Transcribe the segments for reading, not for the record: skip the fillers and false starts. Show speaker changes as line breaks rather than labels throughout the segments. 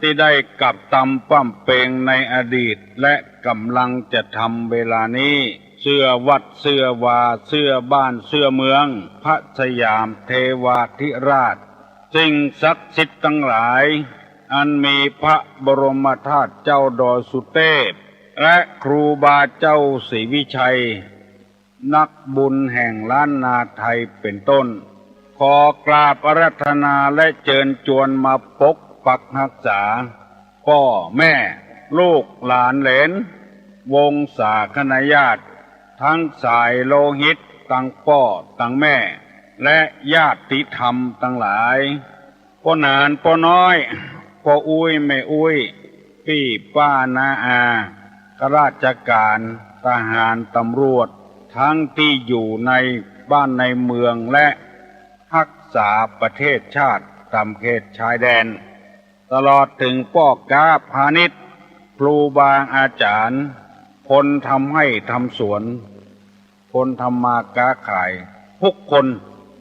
ที่ได้กลับตำปั้มเปงในอดีตและกำลังจะทำเวลานี้เสื้อวัดเสื้อวาเสื้อบ้านเสื้อเมืองพระสยามเทวาธิราชสิ่งศักดิ์สิทธิ์ทั้งหลายอันมีพระบรมธาตุเจ้าดอยสุเทพและครูบาเจ้าศรีวิชัยนักบุญแห่งล้านนาไทยเป็นต้นขอกราบอาราธนาและเชิญชวนมาปกปักรักษาพ่อแม่ลูกหลานเหลนวงศาคณาญาติทั้งสายโลหิตตั้งพ่อตั้งแม่และญาติธรรมทั้งหลายพ่อนานพ่อน้อยพ่ออุ้ยแม่อุ้ยพี่ป้านาอาข้าราชการทหารตำรวจทั้งที่อยู่ในบ้านในเมืองและรักษาประเทศชาติตามเขตชายแดนตลอดถึงพ่อกาพาณิชย์ครูบาอาจารย์คนทำให้ทำสวนคนทำมาค้าขายทุกคน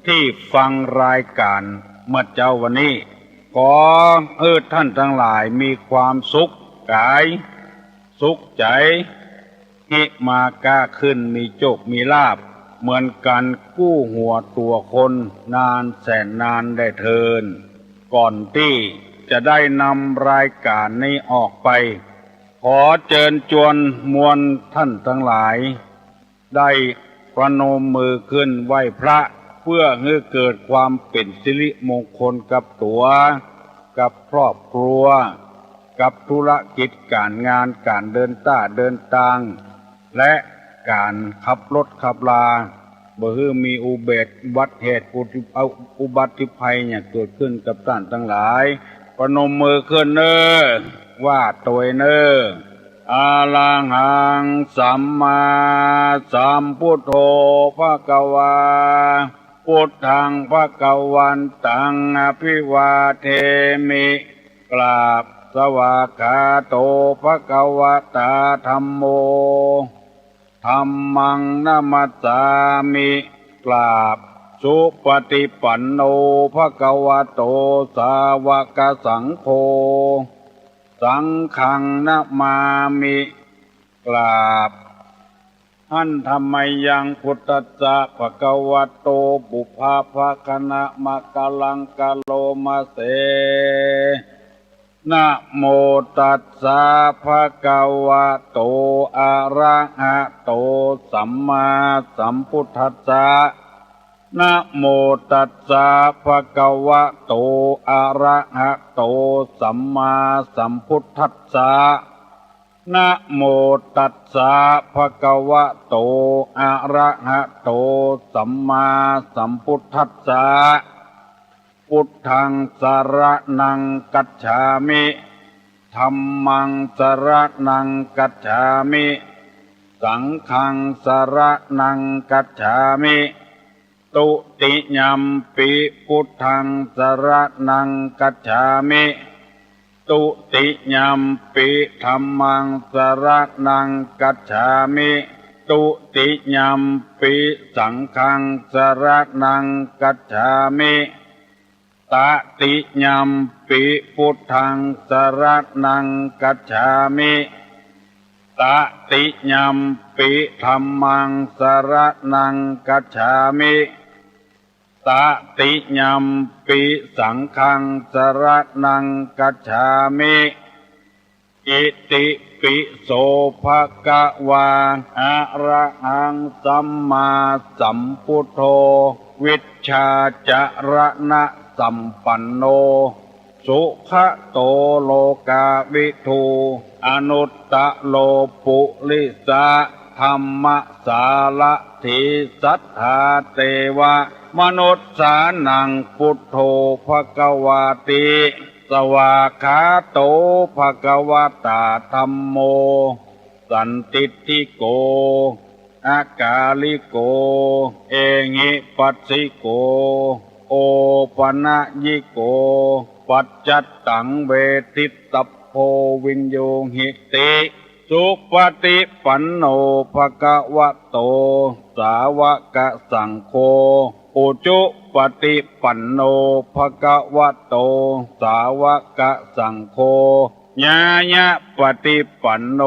ที่ฟังรายการเมื่อเจ้าวันนี้ขอท่านทั้งหลายมีความสุขกายสุขใจหิมาก้าขึ้นมีโชคมีลาภเหมือนกันกู้หัวตัวคนนานแสนนานได้เทินก่อนที่จะได้นำรายการนี้ออกไปขอเชิญชวนมวลท่านทั้งหลายได้ประนมมือขึ้นไหว้พระเพื่อให้เกิดความเป็นสิริมงคลกับตัวกับครอบครัวกับธุรกิจการงานการเดินทางและการขับรถขับลาบ่ฮือมีอุบัติเหตุอุบัติภัยเนี่ยเกิดขึ้นกับท่านทั้งหลายประนมมือขึ้นเน้อว่าตัวเน้ออะระหังสัมมาสัมพุทโธภะคะวาพุทธังภะคะวันตังอภิวาเทมิกราบสวากขาโตภะคะวะตาธัมโมธัมมังนะมัสสามิกราบสุปฏิปันโนภะคะวะโตสาวกสังโฆสังฆังนะมามิกราบหันธรรมยังพุทธัสสะภะคะวะโตปุพพะภะคะนะมะกะลังกะโลมาเสนะโมตัสสะภะคะวะโตอะระหะโตสัมมาสัมพุทธัสสะนะโมตัสสะภะคะวะโตอะระหะโตสัมมาสัมพุทธัสสะนะโมตัสสะภะคะวะโตอะระหะโตสัมมาสัมพุทธัสสะพุทธังสรณังกัจฉามิธัมมังสรณังกัจฉามิสังฆังสรณังกัจฉามิตุติยัมปิพุทธังสรณังกัจฉามิตุติยัมปิธัมมังสรณังกัจฉามิตุติยัมปิสังฆังสรณังกัจฉามิตติยัมปิพุทธังสรณังกัจฉามิตติยัมปิธัมมังสรณังกัจฉามิตติยัมปิสังฆังสรณังกัจฉามิอิติปิโสภะคะวะอะระหังสัมมาสัมพุทโธวิชชาจรณะสัมปันโนสุขโตโลกาวิทูอนุตตะโลปุริสะธัมมสารถิสัทธาเตวะมนุษสานังพุทโธภควาติสวากขาโตภควตาธัมโมสันติติโกอากาลิโกเอหิปัสสิโกโอปนะยิโกปัจจัตตังเวทิตโพวินโยหิติสุปฏิปันโนภะคะวะโตสาวกสังโฆ อุจุปฏิปันโนภะคะวะโตสาวกสังโฆญาญะปฏิปันโน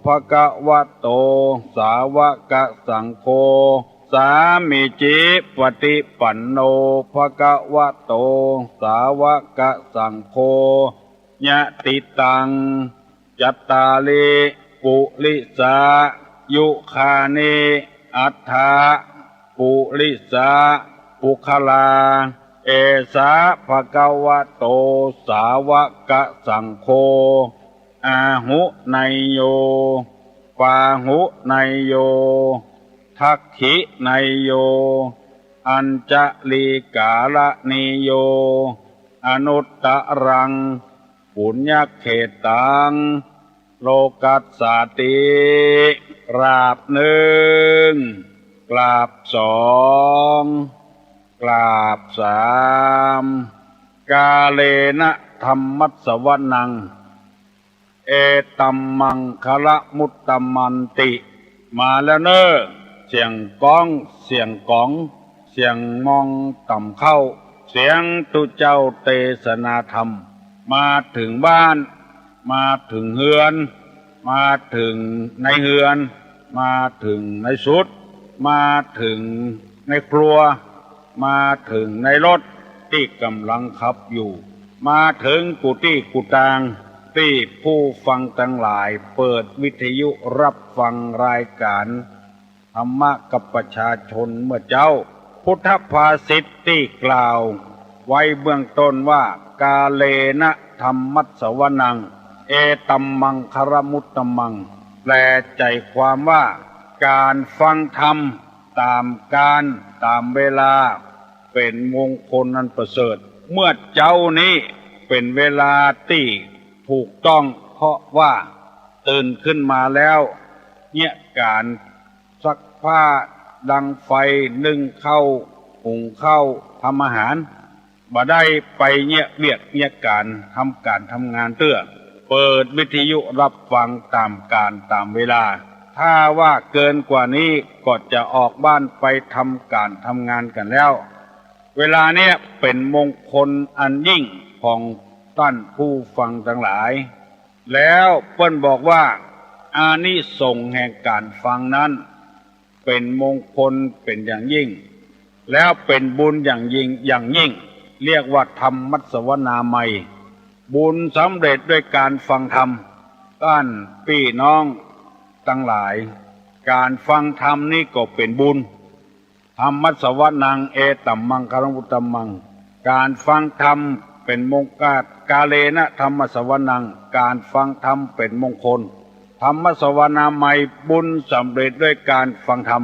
ภะคะวะโตสาวกสังโฆสามิจิปฏิปันโนภะคะวะโตสาวกสังโฆญะติตังจัตตาลิปุริสายุคานิอัฏฐาปุริสาปุคลาเอสาภะคะวะโตสาวกสังโฆอาหุไนโยปาหุไนโยทักขิไนโยอัญจลีกาลนิโยอนุตตรังปุญญเขตังโลกัสสติกราบหนึ่งกราบสองกราบสามกาเลนะธัมมัสสวนังเอตัมมังคะละมุตตมันติมาแล้วเนอเสียงก้องเสียงกองเสียงมองต่ำเข้าเสียงตุเจ้าเทศนาธรรมมาถึงบ้านมาถึงเฮือนมาถึงในเฮือนมาถึงในสุดมาถึงในครัวมาถึงในรถที่กำลังขับอยู่มาถึงกุฏิกุฏางที่ผู้ฟังทั้งหลายเปิดวิทยุรับฟังรายการธรรมะกับประชาชนเมื่อเจ้าพุทธภาษิตที่กล่าวไว้เบื้องต้นว่ากาเลนะธัมมัสสวนังเอตัมมังคารมุตตมังแปลใจความว่าการฟังธรรมตามการตามเวลาเป็นมงคลอันประเสริฐเมื่อเจ้านี้เป็นเวลาที่ถูกต้องเพราะว่าตื่นขึ้นมาแล้วเนี่ยการซักผ้าดังไฟนึ่งข้าวหุงข้าวทำอาหารบ่ได้ไปเนี่ยเวียกเนี่ยการทำงานเตื้อเปิดวิทยุรับฟังตามการตามเวลาถ้าว่าเกินกว่านี้ก็จะออกบ้านไปทำการทำงานกันแล้วเวลาเนี้ยเป็นมงคลอันยิ่งของท่านผู้ฟังทั้งหลายแล้วเปิ้นบอกว่าอานิสงส์แห่งการฟังนั้นเป็นมงคลเป็นอย่างยิ่งแล้วเป็นบุญอย่างยิ่งเรียกว่าธรรมมัสวนาไมยบุญสำเร็จด้วยการฟังธรรมท่านพี่น้องทั้งหลายการฟังธรรมนี่ก็เป็นบุญธรรมมัสวนังเอตัมมังคารมุตตมังการฟังธรรมเป็นมงคลกาเลนะธรรมสวนังการฟังธรรมเป็นมงคลธรรมสวนาไมยบุญสำเร็จด้วยการฟังธรรม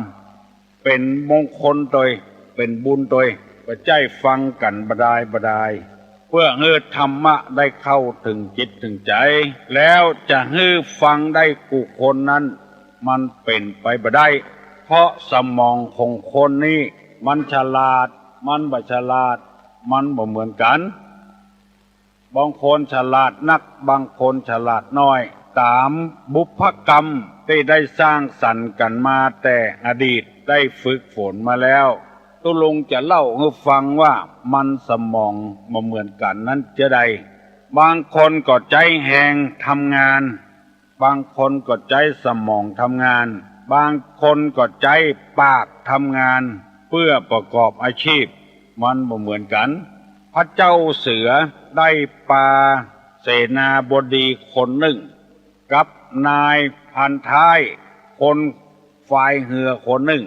เป็นมงคลโดยเป็นบุญโดยประใจฟังกันบดายเพื่อให้ธรรมะได้เข้าถึงจิตถึงใจแล้วจะให้ฟังได้กุคนนั้นมันเป็นไปบ่ได้เพราะสมองของคนนี้มันฉลาดมันบ่ฉลาดมันบ่เหมือนกันบางคนฉลาดนักบางคนฉลาดน้อยตามบุพกรรมที่ได้สร้างสรรค์กันมาแต่อดีตได้ฝึกฝนมาแล้วตุลุงจะเล่าให้ฟังว่ามันสมองมาเหมือนกันนั้นจะใดบางคนก็ใจแหงทำงานบางคนก็ใจสมองทำงานบางคนก็ใจปากทำงานเพื่อประกอบอาชีพมันบ่เหมือนกันพระเจ้าเสือได้ปาเสนาบดีคนหนึ่งกับนายพันท้ายคนฝ่ายเหือคนหนึ่ง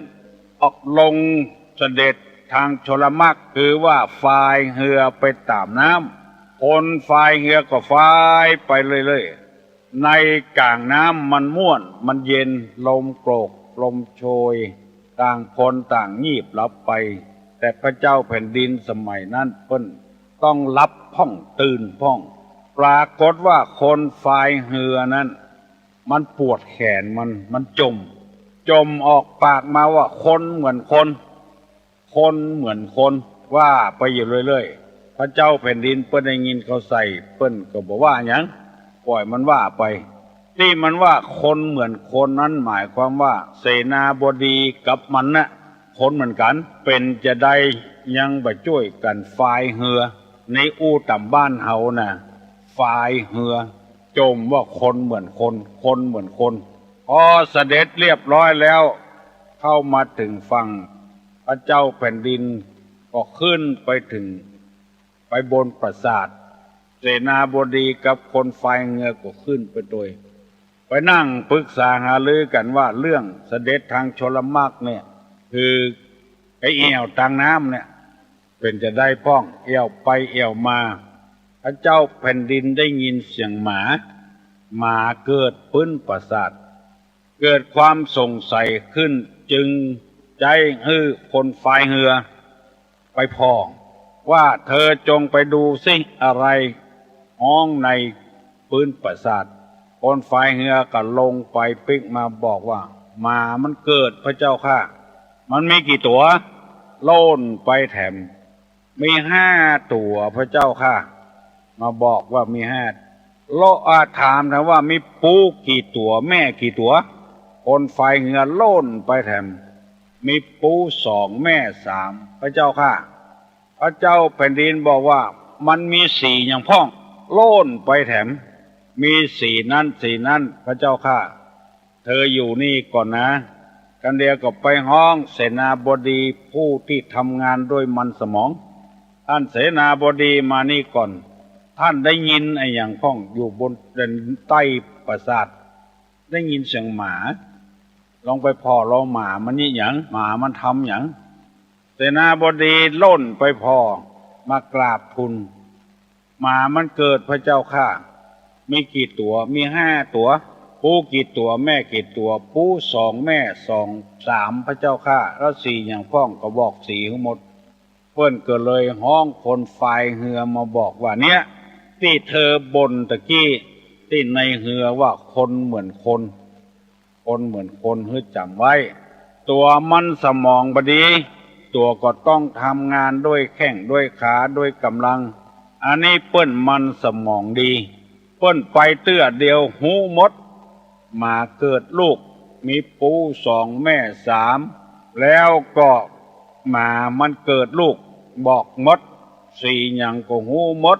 ออกลงเสด็จทางชลมรรคคือว่าฝ่ายเหือไปตามน้ำคนฝ่ายเหือก็ฝ่ายไปเรื่อยๆในกลางน้ำมันม่วนมันเย็นลมโกรกลมโชยต่างคนต่างงีบหลับไปแต่พระเจ้าแผ่นดินสมัยนั้นเพิ่นต้องรับพ่องตื่นพ่องปรากฏว่าคนฝ่ายเหือนั้นมันปวดแขนมันจมออกปากมาว่าคนเหมือนคนเหมือนคนว่าไปอยู่เรื่อยๆพระเจ้าแผ่นดินเปิ้นได้ยินเขาใส่เปิ้นก็บอกว่าหยังปล่อยมันว่าไปที่มันว่าคนเหมือนคนนั้นหมายความว่าเสนาบดีกับมันน่ะ คนเหมือนกันเป็นจะได้ยังบ่ช่วยกันฝ่ายเหือในอู้ต่ำบ้านเฮาน่ะฝ่ายเหือจมว่าคนเหมือนคนคนเหมือนคนพอเสด็จเรียบร้อยแล้วเข้ามาถึงฝั่งพระเจ้าแผ่นดินก็ขึ้นไปถึงไปบนปราสาทเสนาบดีกับคนฝ่ายเหือก็ขึ้นไปโดยไปนั่งปรึกษาหารือกันว่าเรื่องเสด็จทางชลมรรคเนี่ยคือไอ้เอี่ยวทางน้ำเนี่ยเป็นจะได้พ้องเอี่ยวไปเอี่ยวมาพระเจ้าแผ่นดินได้ยินเสียงหมาเกิดปื้นปราสาทเกิดความสงสัยขึ้นจึงใจคนฝ่ายเหือไปพ้องว่าเธอจงไปดูสิอะไรห้องในปื้นปราสาทคนฝ่ายเหือก็ลงไปปิกมาบอกว่าหมามันเกิดพระเจ้าค่ะมันมีกี่ตัวโล่นไปแถมมี5 ตัวพระเจ้าค่ะมาบอกว่ามี5โลอาถามนะว่ามีปูกี่ตัวแม่กี่ตัวคนฝ่ายเหือโล่นไปแถมมีปู2 แม่3พระเจ้าค่ะพระเจ้าแผ่นดินบอกว่ามันมี4อย่างพ้องโล่นไปแถมมี4นั้นพระเจ้าค่ะเธออยู่นี่ก่อนนะกันเดียวก็ไปห้องเสนาบดีผู้ที่ทำงานด้วยมันสมองท่านเสนาบดีมานี่ก่อนท่านได้ยินไอ้อย่างพ้องอยู่บนใต้ปราสาทได้ยินเสียงหมาลองไปพอเราหมามันนี่หยังหมามันทำหยังเสนาบดีล่นไปพอมากราบทูลหมามันเกิดพระเจ้าค่ะมีกี่ตัวมี5 ตัวปูกี่ตัวแม่กี่ตัวปู2 แม่2 3พระเจ้าค่ะแล้ว4อย่างพ้องก็บอก4ทั้งหมดเพิ่นก็เลยห้องคนฝ่ายเหือมาบอกว่าเนี่ยที่เธอบ่นตะกี้ที่ในเหือว่าคนเหมือนคนคนเหมือนคนให้จำไว้ตัวมันสมองบดีตัวก็ต้องทำงานด้วยแข้งด้วยขาด้วยกำลังอันนี้เปิ้นมันสมองดีเปิ้นไปเตื้อเดียวหูหมดมาเกิดลูกมีปู2 แม่3แล้วก็มามันเกิดลูกบอกหมด4อย่างก็หูหมด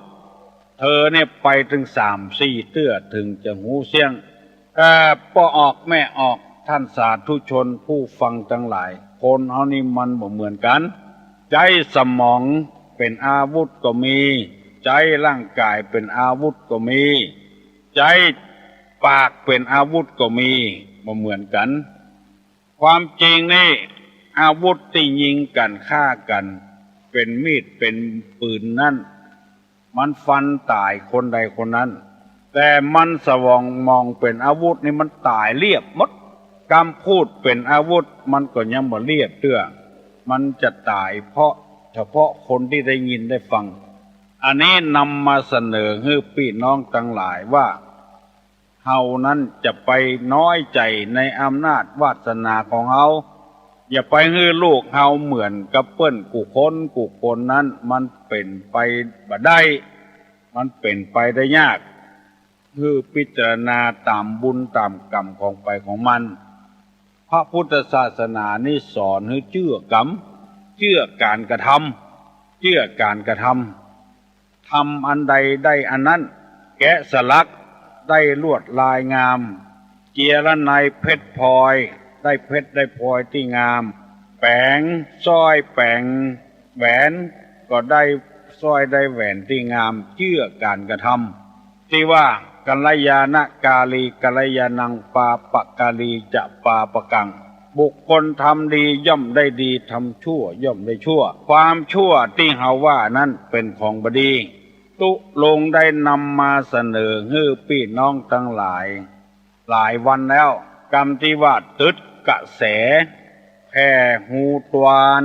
เธอเนี่ยไปถึง3-4 เตื้อถึงจะหูเสียงพ่อออกแม่ออกท่านสาธุชนผู้ฟังทั้งหลายคนเฮานี่มันบ่เหมือนกันใจสมองเป็นอาวุธก็มีใจร่างกายเป็นอาวุธก็มีใจปากเป็นอาวุธก็มีบ่เหมือนกันความจริงนี่อาวุธที่ยิงกันฆ่ากันเป็นมีดเป็นปืนนั่นมันฟันตายคนใดคนนั้นแต่มันสวองมองเป็นอาวุธนี่มันตายเรียบหมดคำพูดเป็นอาวุธมันก็ยังบ่เรียบเตื้อมันจะตายเพราะเฉพาะคนที่ได้ยินได้ฟังอันนี้นำมาเสนอให้พี่น้องทั้งหลายว่าเฮานั้นจะไปน้อยใจในอำนาจวาสนาของเฮาอย่าไปให้ลูกเฮาเหมือนกับเปิ้นกูคนนั้นมันเป็นไปบ่ได้มันเป็นไปได้ยากคือพิจารณาตามบุญตามกรรมของไปของมันพระพุทธศาสนานี่สอนให้เชื่อกรรมเชื่อการกระทำทำอันใดได้อันนั้นแกะสลักได้ลวดลายงามเจียระไนเพชรพลอยได้เพชรได้พลอยที่งามแปงสร้อยแปงแหวนก็ได้สร้อยได้แหวนที่งามเชื่อการกระทำที่ว่ากัลยาณกาลีกัลยาณังปาปะกาลีจะปาปะกังบุคคลทำดีย่อมได้ดีทำชั่วย่อมได้ชั่วความชั่วที่เฮาว่านั้นเป็นของบดีตุลงได้นำมาเสนอให้พี่น้องทั้งหลายวันแล้วกรรมที่ว่าตึดกระแสแผ่หูตวาน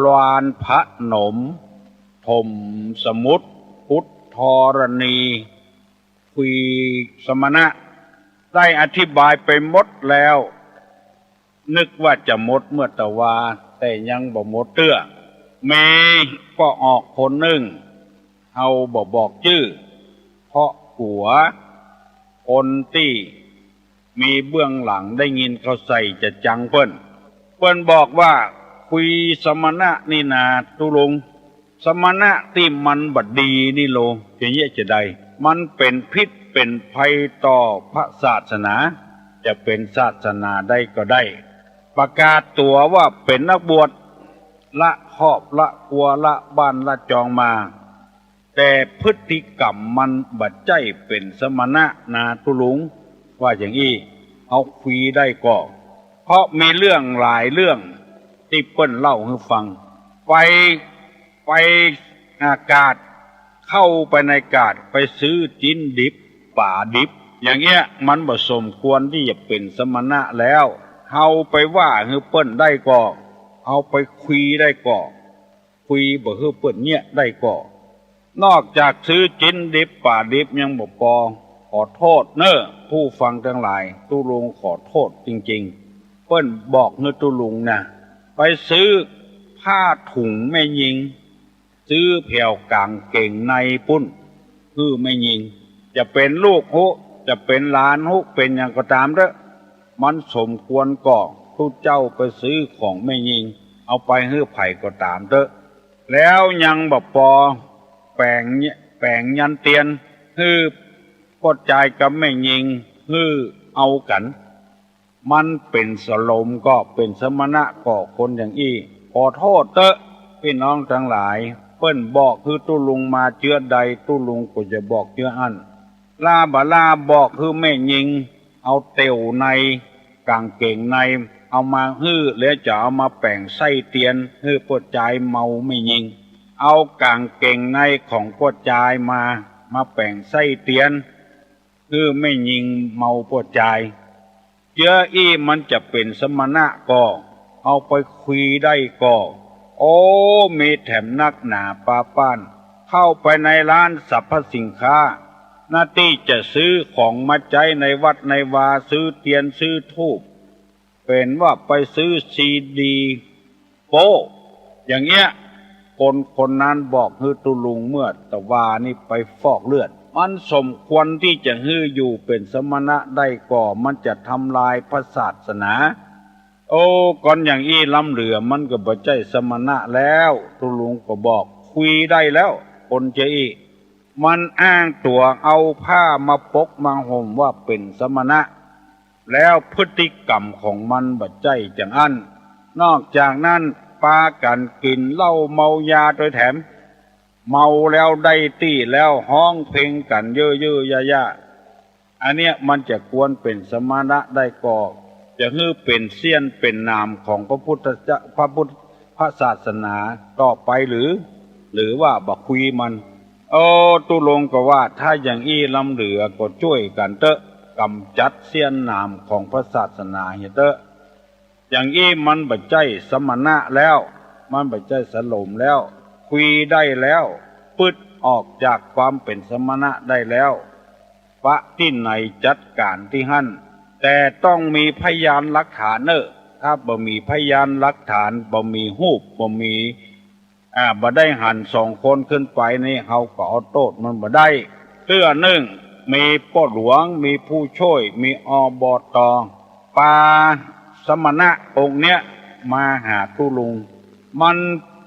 ลานพระหนมถมสมุทรพุทธรณีคุยสมณะได้อธิบายไปหมดแล้วนึกว่าจะหมดเมื่อตะวาแต่ยังบ่หมดเตื้อเมก็ออกคนหนึ่งเฮาบอกชื่อเพราะหัวคนที่มีเบื้องหลังได้ยินเขาใส่จะจังเปิ้นบอกว่า คุยสมณะนี่นาตุลงสมณะที่มันบัดดีนี่โลจะเยะจะใดมันเป็นพิษเป็นภัยต่อพระศาสนาจะเป็นศาสนาใดก็ได้ประกาศตัวว่าเป็นนักบวชละครอบละครัวละบ้านละจองมาแต่พฤติกรรมมันบัดใจเป็นสมณะนาตุลุงว่าอย่างนี้เอาคุยได้ก็เพราะมีเรื่องหลายเรื่องที่เปิ้นเล่าให้ฟังไปอากาศเข้าไปในอากาศไปซื้อจิ้นดิบป่าดิบอย่างเงี้ยมันบ่สมควรที่จะเป็นสมณะแล้วเฮาไปว่าให้เปิ้นได้ก็เอาไปคุยได้ก็คุยบ่ให้เปิ้นเนี่ยได้ก็นอกจากซื้อจิ้นดิบป่าดิบยังบ่พอขอโทษเน้อผู้ฟังทั้งหลายตุลุงขอโทษจริงๆเปิ้นบอกเงตุลุงนะไปซื้อผ้าถุงแม่ยิงซื้อแผ่วกางเก่งในปุ้นคือแม่ยิงจะเป็นลูกหุจะเป็นหลานหุเป็นอย่างก็ตามเด้อมันสมควรก่อทุกเจ้าไปซื้อของแม่ยิงเอาไปให้ไผ่ก็ตามเด้อแล้วยังบ่พอแปลงยันเตียนคือก็จ่ายกับแม่ยิงคือเอากันมันเป็นสลมก็เป็นสมณะก็คนอย่างอี้ขอโทษเตอะพี่น้องทั้งหลายเปิ้นบอกคือตุลุงมาเจือใดตุลุงก็จะบอกเจืออันลาบาลาบอกคือแม่ยิงเอาเต่วในกางเก่งในเอามาฮื้อแล้วจะเอามาแป่งไส้เตียนฮื้อปวดใจเมาไม่ยิงเอากางเก่งในของปวดใจมาแป่งไส้เตียนคือไม่ยิงเมาปวดใจเจออี้มันจะเป็นสมณะก็เอาไปคุยได้ก็โอ้มีแถมนักหนาปาป้านเข้าไปในร้านสรรพสินค้าหน้าที่จะซื้อของมาใจในวัดในวาซื้อเทียนซื้อธูปเป็นว่าไปซื้อซีดีโป้อย่างเงี้ยคนนั้นบอกฮือตุลุงเมื่อตะวานี่ไปฟอกเลือดมันสมควรที่จะฮืออยู่เป็นสมณะได้ก่อมันจะทำลายพระศาสนาโอ้ก่อนอย่างอี้ล้ำเหลือมันก็บ่ใจสมณะแล้วตุลุงก็บอกคุยได้แล้วคนเจอี้มันอ้างตัวเอาผ้ามาปกมาห่มว่าเป็นสมณะแล้วพฤติกรรมของมันบ่ใจจังอันนอกจากนั้นปากันกินเหล้าเมายาโดยแถมเมาแล้วได้ตี้แล้วห้องเพลงกันเยอะๆยะๆอันเนี้ยมันจะควรเป็นสมณะได้ก่อจะฮื้อเป็นเสี้ยนเป็นนามของพระพระศาสนาต่อไปหรือว่าบักคุยมันตุลงก็ว่าถ้าอย่างอี้ลำเหลือก็ช่วยกันเตอะกำจัดเสี้ยนนามของพระศาสนาเฮเตอะอย่างอี้มันบัดใจสมณะแล้วมันบัดใจสลมแล้วคุยได้แล้วปึ๊ดออกจากความเป็นสมณะได้แล้วพระที่ไหนจัดการที่หั่นแต่ต้องมีพยานหลักฐานถ้าบ่มีพยานหลักฐานบ่มีรูปบ่มีบ่ได้หันสองคนขึ้นไปนี่เฮาก็เอาโทษมันบ่ได้เตื้อหนึ่งมีพ่อหลวงมีผู้ช่วยมีอบต.ปาสมณะองค์เนี้ยมาหาตุลุงมัน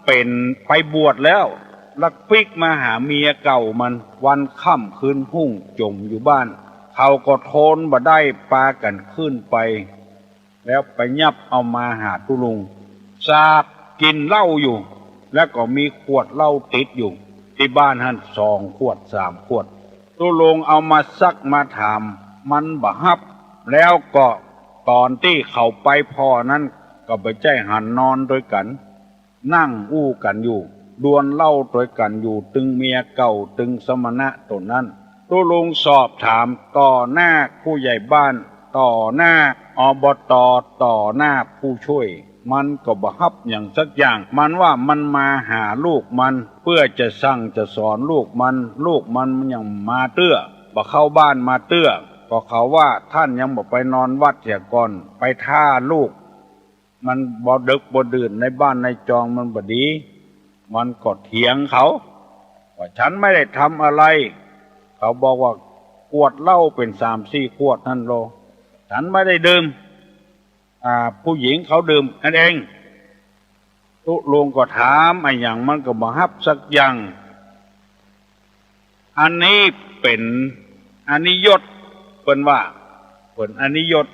เป็นไปบวชแล้วลักปิกมาหาเมียเก่ามันวันค่ำคืนพุ่งจมอยู่บ้านเขาก็ทนบ่ได้ปากันขึ้นไปแล้วไปยับเอามาหาตุลุงสาบกินเหล้าอยู่แล้วก็มีขวดเหล้าติดอยู่ที่บ้านท่าน2 ขวด 3 ขวดตุลุงเอามาซักมาถามมันบ่ฮับแล้วก็ตอนที่เขาไปพ่อนั้นก็ไปใจหันนอนด้วยกันนั่งอู้กันอยู่ดวลเหล้าด้วยกันอยู่ตึงเมียเก่าตึงสมณะตนนั้นตุลุงสอบถามต่อหน้าผู้ใหญ่บ้านต่อหน้าอบต.ต่อหน้าผู้ช่วยมันก็บ่ฮับอย่างสักอย่างมันว่ามันมาหาลูกมันเพื่อจะสั่งจะสอนลูกมันยังมาเตื้อบ่เข้าบ้านมาเตื้อก็เขาว่าท่านยังบ่ไปนอนวัดเสียก่อนไปท่าลูกมันบ่ดึกบ่ดื่นในบ้านในจองมันบ่ดีมันก็เถียงเขาว่าฉันไม่ได้ทำอะไรเขาบอกว่าขวดเหล้าเป็น3-4 ขวดนั่นโลฉันไม่ได้ดื่มผู้หญิงเขาดื่มนั่นเอง ตุลุงก็ถามไอ้อย่างมันก็บ่ฮับสักอย่างอันนี้เป็นอนิยตเปิ้นว่าเปิ้นอนิยต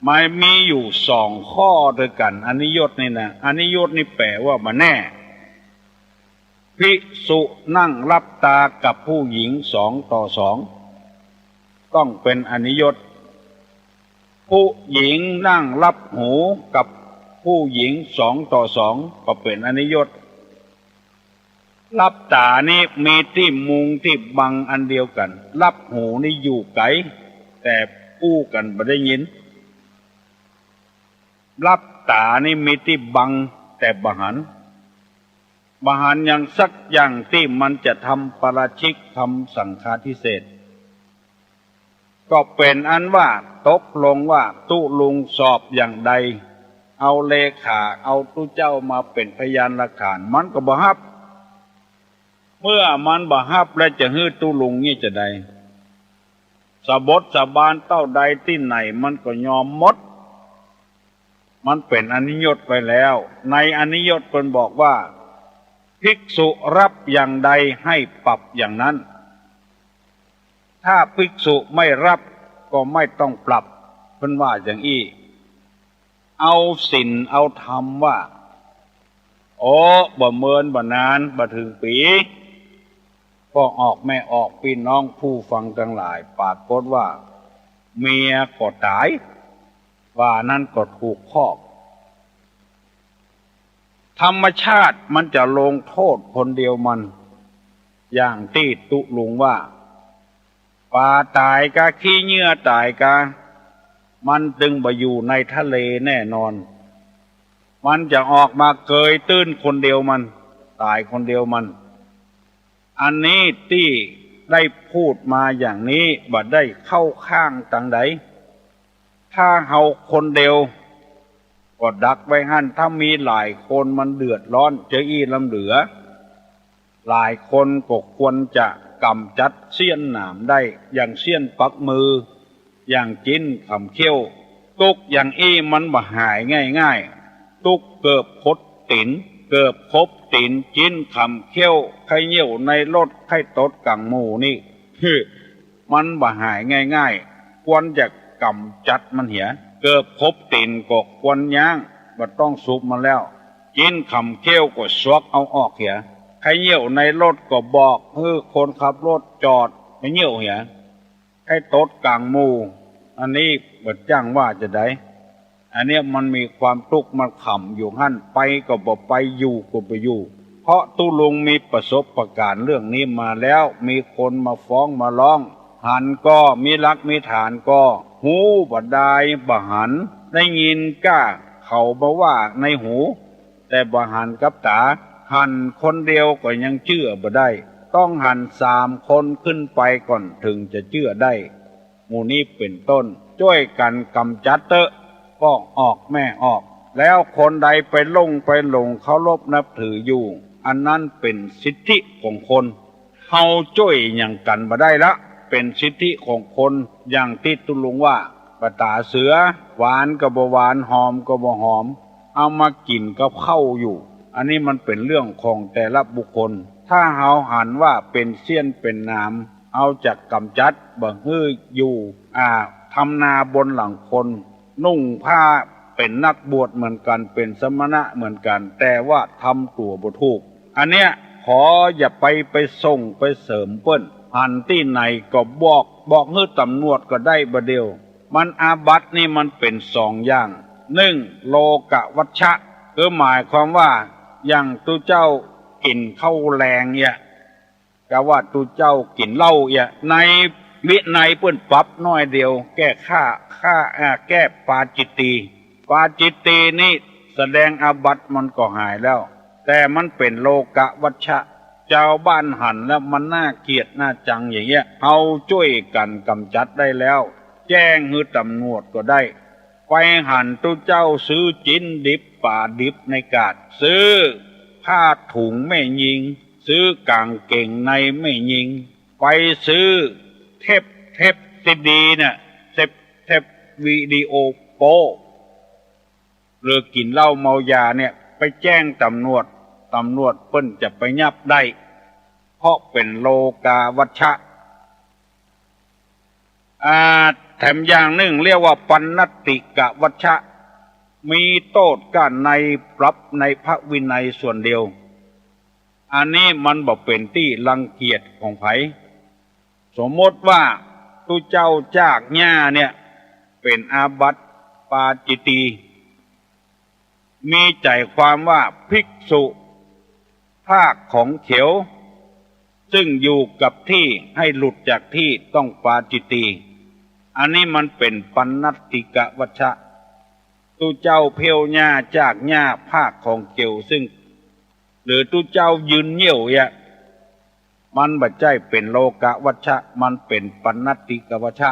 มันมีอยู่2 ข้อด้วยกันอนิยตนี่นะอนิยตนี่แปลว่ามาแน่ภิกษุนั่งรับตากับผู้หญิง2 ต่อ 2ต้องเป็นอนิยตผู้หญิงนั่งรับหูกับผู้หญิง2 ต่อ 2ก็เป็นอนิยตรับตานี่มีที่มุงที่บังอันเดียวกันรับหูนี่อยู่ไกลแต่อู้กันบ่ได้ยินรับตานี่มีที่บังแต่บ่หันอย่างสักอย่างที่มันจะทำปาราชิกทำสังฆาทิเศษก็เป็นอันว่าตกลงว่าตุลุงสอบอย่างใดเอาเลขาเอาตุเจ้ามาเป็นพยานหลักฐานมันก็บ่ฮับเมื่อมันบ่ฮับแล้วจะฮื้อตุลุงนี่จะใดสาบทสาบานเต้าใดที่ไหนมันก็ยอมหมดมันเป็นอนิยตไปแล้วในอนิยตเพิ่นบอกว่าภิกษุรับอย่างใดให้ปรับอย่างนั้นถ้าภิกษุไม่รับก็ไม่ต้องปรับเพิ่นว่าอย่างอี้เอาศีลเอาธรรมว่าโอ้บ่เมินบ่นานบ่ถึงปีก็ออกแม่ออกพี่น้องผู้ฟังทั้งหลายปรากฏว่าเมียก็ตายว่านั่นก็ถูกคอกธรรมชาติมันจะลงโทษคนเดียวมันอย่างที่ตุลุงว่าปลาตายกะขี้เหงื่อตายกะมันดึงไปอยู่ในทะเลแน่นอนมันจะออกมาเกยตื้นคนเดียวมันตายคนเดียวมันอันนี้ที่ได้พูดมาอย่างนี้บ่ได้เข้าข้างต่างใดถ้าเฮาคนเดียวก็ดักไว้หั่นถ้ามีหลายคนมันเดือดร้อนเจออีลำเหลือหลายคนก็ควรจะกำจัดเสี้ยนหนามได้อย่างเสี้ยนปักมืออย่างจิ้นขำเขี้ยวตุกอย่างอี้มันบ่หายง่ายๆตุกเกิบพดตินเกิบคบตินจิ้นขำเขี้ยวไข่เหี่ยวในรถไข่ตดกังหมูนี่มันบ่หายง่ายๆควรจะกำจัดมันเหียเกิบคบตินก็ควรย่างบ่ต้องสุบมันแล้วจิ้นขำเขี้ยวก็สวกเอาออกเหียไข่เหี่ยวในรถก็บอกคนขับรถจอดไข่เหี่ยวเหียไข่ตดกังหมูอันนี้บ่จ้างว่าจะได้อันเนี้ยมันมีความทุกข์มันขำอยู่หั่นไปก็บ่ไปอยู่ก็บ่อยู่เพราะตุลุงมีประสบการณ์เรื่องนี้มาแล้วมีคนมาฟ้องมาร้องหันก็มีหลักมีฐานก็หูบ่ได้บ่หันได้ยินก้าเขาบ่ว่าในหูแต่บ่หันกับตาหันคนเดียวก็ยังเชื่อบ่ได้ต้องหัน3 คนขึ้นไปก่อนถึงจะเชื่อได้หมู่นี้เป็นต้นช่วยกันกำจัดเตอะก็ออกแม่ออกแล้วคนใดไปลงเคารพนับถืออยู่อันนั้นเป็นสิทธิของคนเฮาช่วยอย่างกันบ่ได้ละเป็นสิทธิของคนอย่างที่ตุลุงว่าปตาเสือหวานก็บ่หวานหอมก็บ่หอมเอามากินกับข้าวอยู่อันนี้มันเป็นเรื่องของแต่ละบุคคลถ้าเฮาหันว่าเป็นเสี้ยนเป็นน้ำเอาจากกำจัดบ่ฮื้ออยู่ทำนาบนหลังคนนุ่งผ้าเป็นนักบวชเหมือนกันเป็นสมณะเหมือนกันแต่ว่าทำตัวบ่ถูกอันเนี้ยขออย่าไปส่งไปเสริมเปิ้นหันที่ไหนก็บอกฮื้อตำรวจก็ได้บ่เดียวมันอาบัตินี่มันเป็น2 อย่าง1โลกวัชชะคือหมายความว่าอย่างตุเจ้ากินข้าวแรงเนี่ยก็ว่าตุเจ้ากินเหล้าเนี่ยในวินัยเปิ้นปรับน้อยเดียวแก้แก้ปาจิตตีนี่แสดงอาบัติมันก็หายแล้วแต่มันเป็นโลกวัชชะเจ้าบ้านหันแล้วมันน่าเกลียดน่าจังอย่างเงี้ยเอาช่วยกันกำจัดได้แล้วแจ้งให้ตำรวจก็ได้ไปหันตุเจ้าซื้อจิ้นดิบป่าดิบในกาดซื้อผ้าถุงไม่ยิงซื้อกางเก่งในไม่ยิงไปซื้อเทปซีดีเนี่ยเทปวิดีโอโปหรือกินเหล้าเมายาเนี่ย ไปแจ้งตำรวจเปิ้นจะไปยับได้เพราะเป็นโลกาวัชชะแถมอย่างหนึ่งเรียกว่าปัณณติกะวัชชะมีโทษกันในปรับในพระวินัยส่วนเดียวอันนี้มันบอกเป็นที่รังเกียจของไผสมมติว่าตุเจ้าจากหญ้าเนี่ยเป็นอาบัติปาจิตตีมีใจความว่าภิกษุภาคของเขียวซึ่งอยู่กับที่ให้หลุดจากที่ต้องปาจิตตีอันนี้มันเป็นปัณณติกะวัชชะตุเจ้าเพียวหญ้าจากหญ้าภาคของเขียวซึ่งหรือตุเจ้ายืนเหี่ยวมันบัดใจเป็นโลกะวัชชะมันเป็นปัณณติกะวัชชะ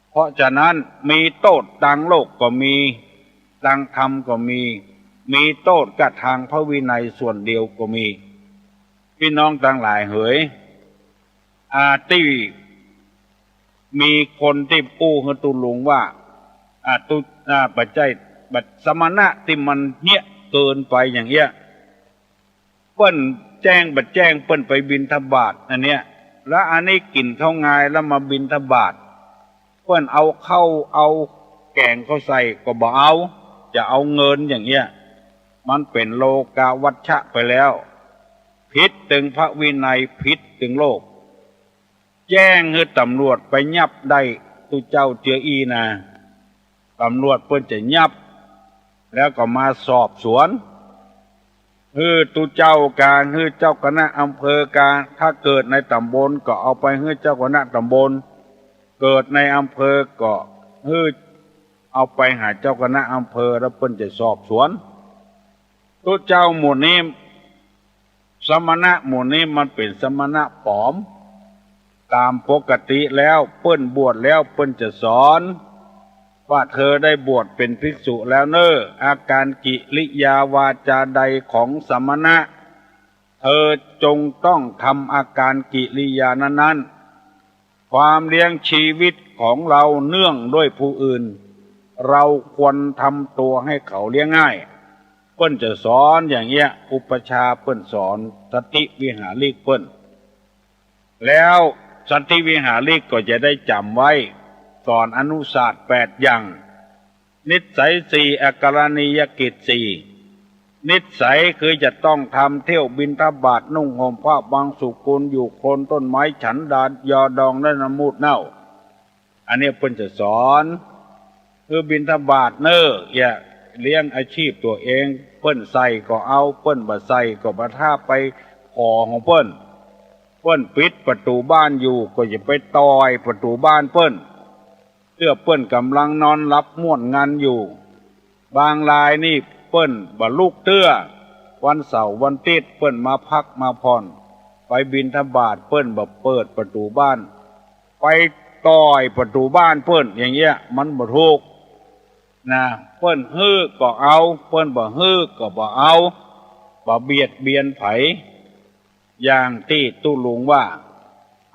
เพราะฉะนั้นมีโทษทางโลกก็มีทางธรรมก็มีโทษกับทางพระวินัยส่วนเดียวก็มีพี่น้องทั้งหลายเหยที่มีคนที่ปู้ให้ตุลุงว่าปัจจัยบัดสมณะที่มันเนี้ยเกินไปอย่างเงี้ยเปิ้นแจ้งเปิ้นไปบิณฑบาตอันเนี้ยแล้วอันนี้กินข้าวงายแล้วมาบิณฑบาตเปิ้นเอาเข้าเอาแกงเขาใส่ก็บ่เอาจะเอาเงินอย่างเงี้ยมันเป็นโลกาวัชชะไปแล้วผิดถึงพระวินัยผิดถึงโลกแจ้งให้ตำรวจไปยับได้ตุเจ้าเจืออีนะตำรวจเปิ้นจะยับแล้วก็มาสอบสวนตุเจ้าการเจ้าคณะอำเภอการถ้าเกิดในตำบลก็เอาไปเจ้าคณะตำบลเกิดในอำเภอก็เอาไปหาเจ้าคณะอำเภอแล้วเปิ้นจะสอบสวนตุเจ้าหมู่นี้สมณะหมู่นี้มันเป็นสมณะปลอมตามปกติแล้วเปิ้นบวชแล้วเปิ้นจะสอนว่าเธอได้บวชเป็นภิกษุแล้วเนออาการกิริยาวาจาใดของสมณะเธอจงต้องทำอาการกิริยานั้นๆความเลี้ยงชีวิตของเราเนื่องด้วยผู้อื่นเราควรทำตัวให้เขาเลี้ยงง่ายเปิ้นจะสอนอย่างเงี้ยอุปชาเปิ้นสอนสติวิหาริกเปิ้นแล้วสติวิหาริกก็จะได้จำไว้สอนอนุศาสตร์8อย่างนิสัย4อกรณียกิจ4นิสัยคือจะต้องทำเที่ยวบิณฑบาตนุ่งห่มผ้าบางสุกุลอยู่โคนต้นไม้ฉันดาดยอดองและน้ำมูดเน่าอันนี้เพิ่นจะสอนคือบิณฑบาตเนออย่าเลี้ยงอาชีพตัวเองเปิ้นใส่ก็เอาเปิ้นบ่ใส่ก็บ่ท่าไปขอของเปิ้นปิดประตูบ้านอยู่ก็อย่าไปต่อยประตูบ้านเปิ้นเปิ้นกำลังนอนหลับม่วนงานอยู่บางรายนี่เปิ้นบ่ลุกวันเสาร์วันอาทิตย์เปิ้นมาพักมาผ่อนไปบิณฑบาตเปิ้นบ่เปิดประตูบ้านไปต่อยประตูบ้านเปิ้นอย่างเงี้ยมันบ่ถูกนะเปิ้นก็เอาเปิ้นบ่ก็บ่เอาบ่เบียดเบียนไผอย่างที่ตุลุงว่า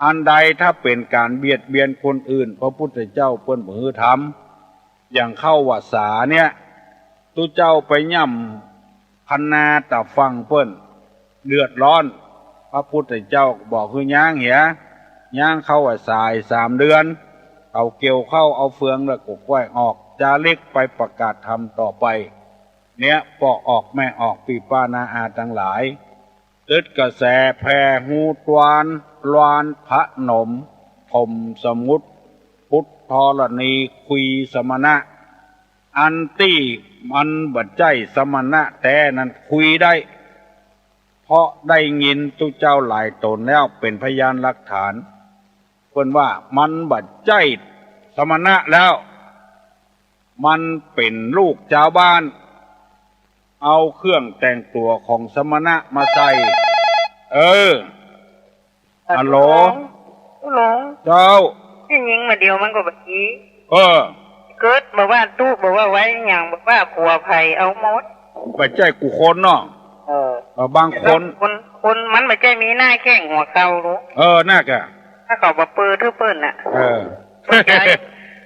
อันใดถ้าเป็นการเบียดเบียนคนอื่นพระพุทธเจ้าเปิ้นบ่ทำอย่างเข้าวาสาเนี่ยตุเจ้าไปย่ำพันนาตะฟังเปิ้นเดือดร้อนพระพุทธเจ้าบอกคือย่างเหียย่างเข้าวาสาย3 เดือนเอาเกี่ยวเข้าเอาเฟืองแล้วก็กล้วยออกจาริกไปประกาศธรรมต่อไปเนี่ยปอกออกแม่ออกปีป้านาอาทั้งหลายตึดกระแสแผ่หูตวานลานพระนมถมสมุทรพุทธรณีคุยสมณะอันตี้มันบัดใจสมณะแต่นั้นคุยได้เพราะได้ยินตุเจ้าหลายตนแล้วเป็นพยานหลักฐานเพิ่นว่ามันบัดใจสมณะแล้วมันเป็นลูกชาวบ้านเอาเครื่องแต่งตัวของสมณะมาใส่ฮัลโหลเจ้า
ที่ยิงมาเดียวมันก็แบบนี้
เ
กิดบอกว่าตู้บอกว่าไว้อย่างบอกว่าขัวไผ่เอาหมด
ไปใจกูคนเนาะบาง
คนมันไม่ใช่มีหน้าแข้งหัวเการู้
น่ากะ
ถ้าเขาแบบเปิดทื่อเปิ้ลน่ะ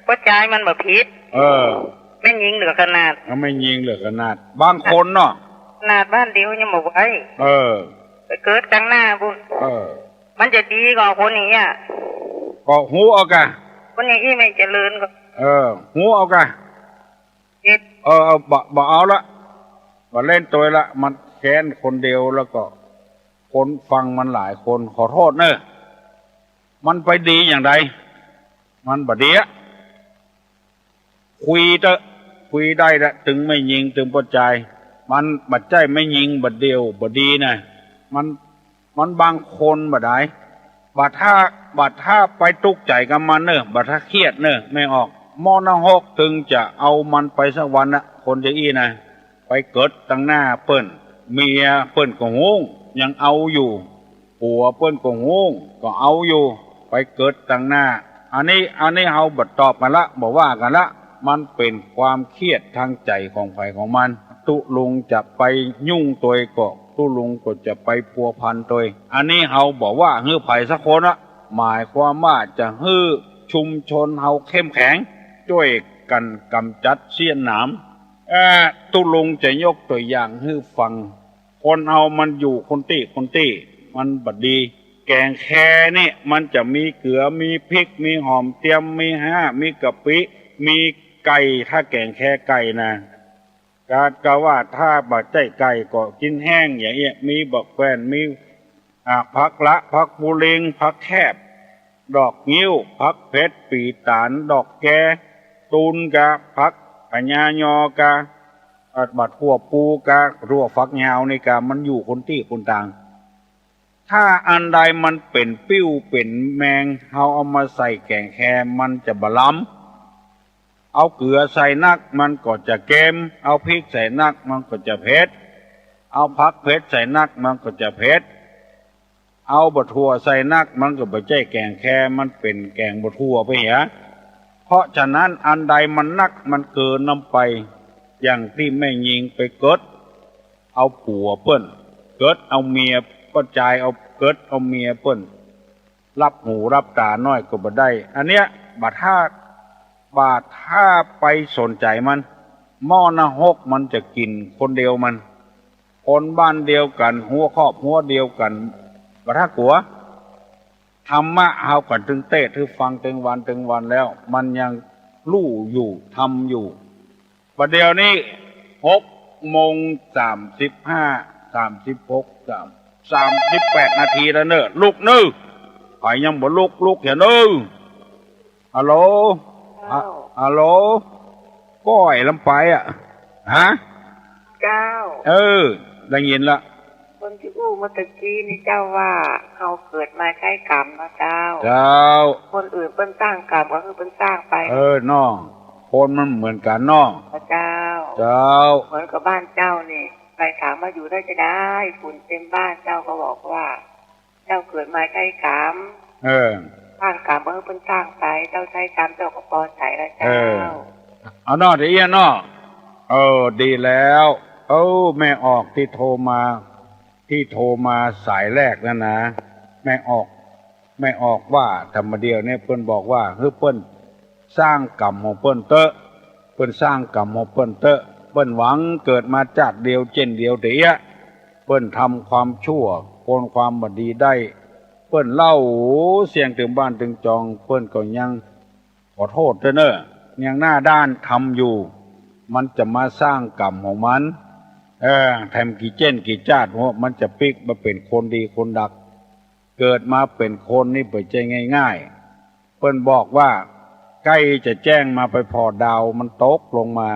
ปัจจัยมันแบบพิษไม่ยิงเหลือขนาด
ไม่ยิงเหลือขนาดบางคนเนาะ
นาดบ้านเดียวยังบอกไว้ ไปเกิดกลางหน้าบุญมันจะดีกว่าคนอย่างเงี้ย
ก็หูเอากะ
คนอย่างนี้ไม่เจริญก็
หูเอากะบ่เอาละบ่เล่นตัวละมันแค้นคนเดียวแล้วก็คนฟังมันหลายคนขอโทษเนอะมันไปดีอย่างไรมันบ่ดีอะคุยได้ละถึงไม่ยิงถึงปัจจัยมันบัดใจไม่ยิงบัดเดียวบัดดีนะมันบางคนบัดได้บัดถ้าไปตุกใจกับมันเนอะบัดถ้าเครียดเนอะไม่ออกมอนะ6ถึงจะเอามันไปสักวันนะคนจะอี้นะไปเกิดตั้งหน้าเปิ้นเมียเปิ้นก็งงยังเอาอยู่ผัวเปิ้นก็งงก็เอาอยู่ไปเกิดตั้งหน้าอันนี้เฮาบัดตอบกันละบอกว่ากันละมันเป็นความเครียดทางใจของไผของมันตุลุงจะไปยุ่งตัวก็ตุลุงก็จะไปพัวพันตัวอันนี้เฮาบอกว่าฮื้อไผสักคนละหมายความว่าจะฮื้อชุมชนเฮาเข้มแข็งช่วยกันกำจัดเสี้ยนหนามตุลุงจะยกตัวอย่างให้ฟังคนเฮามันอยู่คนตี้มันบัดดีแกงแคนี่มันจะมีเกลือมีพริกมีหอมเตรียมมีมีกะปิมีไก่ถ้าแกงแคไก่นะกะว่าถ้าบัดใจไก่ก็กินแห้งอย่างเงี้ยมีบักแฟนมีผักละผักบุเรงผักแคบดอกงิ้วผักเพชรปีตานดอกแกตูนกะผักปัญญายอกะบัดหัวปูกะรัวฟักยาวนี่กะมันอยู่คนที่คนต่างถ้าอันใดมันเป็นปิ้วเป็นแมงเฮาเอามาใส่แกงแคมันจะบะล้ำเอาเกลือใส่นักมันก็จะเค็มเอาพริกใส่นักมันก็จะเผ็ดเอาผักเผ็ดใส่นักมันก็จะเผ็ดเอาบะทั่วใส่นักมันก็บ่ใช่แกงแคมันเป็นแกงบะทั่วไปเหรอเพราะฉะนั้นอันใดมันนักมันเกินน้ำไปอย่างที่แม่ยิงไปเกิดเอาผัวเปิ้นเกิดเอาเมียก็ใจเอาเกิดเอาเมียเปิ้นรับหูรับตาน้อยก็บ่ได้อันเนี้ยบาดถ้าไปสนใจมันหม้อนะ6มันจะกินคนเดียวมันคนบ้านเดียวกันหัวครอบหัวเดียวกันบาดถ้ากลัวธรรมะเฮากันถึงเตะถึงฟังถึงวันแล้วมันยังรู้อยู่ทำอยู่ประเดี๋ยวนี้6:35 36 38แล้วเนอะลุกนึไปยังบ่ลุกเห็นเนอะฮัลโหลก้อยลำไปฮะ
เจ้า
ได้ยินละ
คนที่อู้เมื่อตะกี้นี่เจ้าว่าเขาเกิดมาใช้กรรมนะเจ้าคนอื่นเพิ่นสร้างกรรมก็คือเพิ่นสร้างไป
น้องคนมันเหมือนกันน้อง
เจ้าเหมือนกับบ้านเจ้านี่ใครถามมาอยู่ได้จะได้ฝุ่นเต็มบ้านเจ้าก็บอกว่าเจ้าเกิดมาใช้กรรมสร้างกรรมเพิ่นสร้างไปเจ้าใช้กรรมเจ้าก็พอใจแล้วเจ้า
เอาน้อเดี๋ยวน้อดีแล้วแม่ออกที่โทรมาสายแรกนั่นนะแม่ออกว่าธรรมเดียวเนี่ยเพิ่นบอกว่าเพิ่นสร้างกรรมของเปิ้นเตอะเปิ้นสร้างกรรมของเปิ้นเตอะเปิ้นหวังเกิดมาจากเดียวเจนเดียวเดียเปิ้นทำความชั่วโกนความบ่ดีได้เปิ้นเล่าเสียงถึงบ้านถึงจองเปิ้นก็ยังขอโทษเด้อเนอะยังหน้าด้านทำอยู่มันจะมาสร้างกรรมของมันแถมกี่เจนกี่จาดว่ามันจะพลิกมาเป็นคนดีคนดักเกิดมาเป็นคนนี่บ่ใช่ง่ายๆเปิ้นบอกว่าใกล้จะแจ้งมาไปพอดาวมันตกลงมา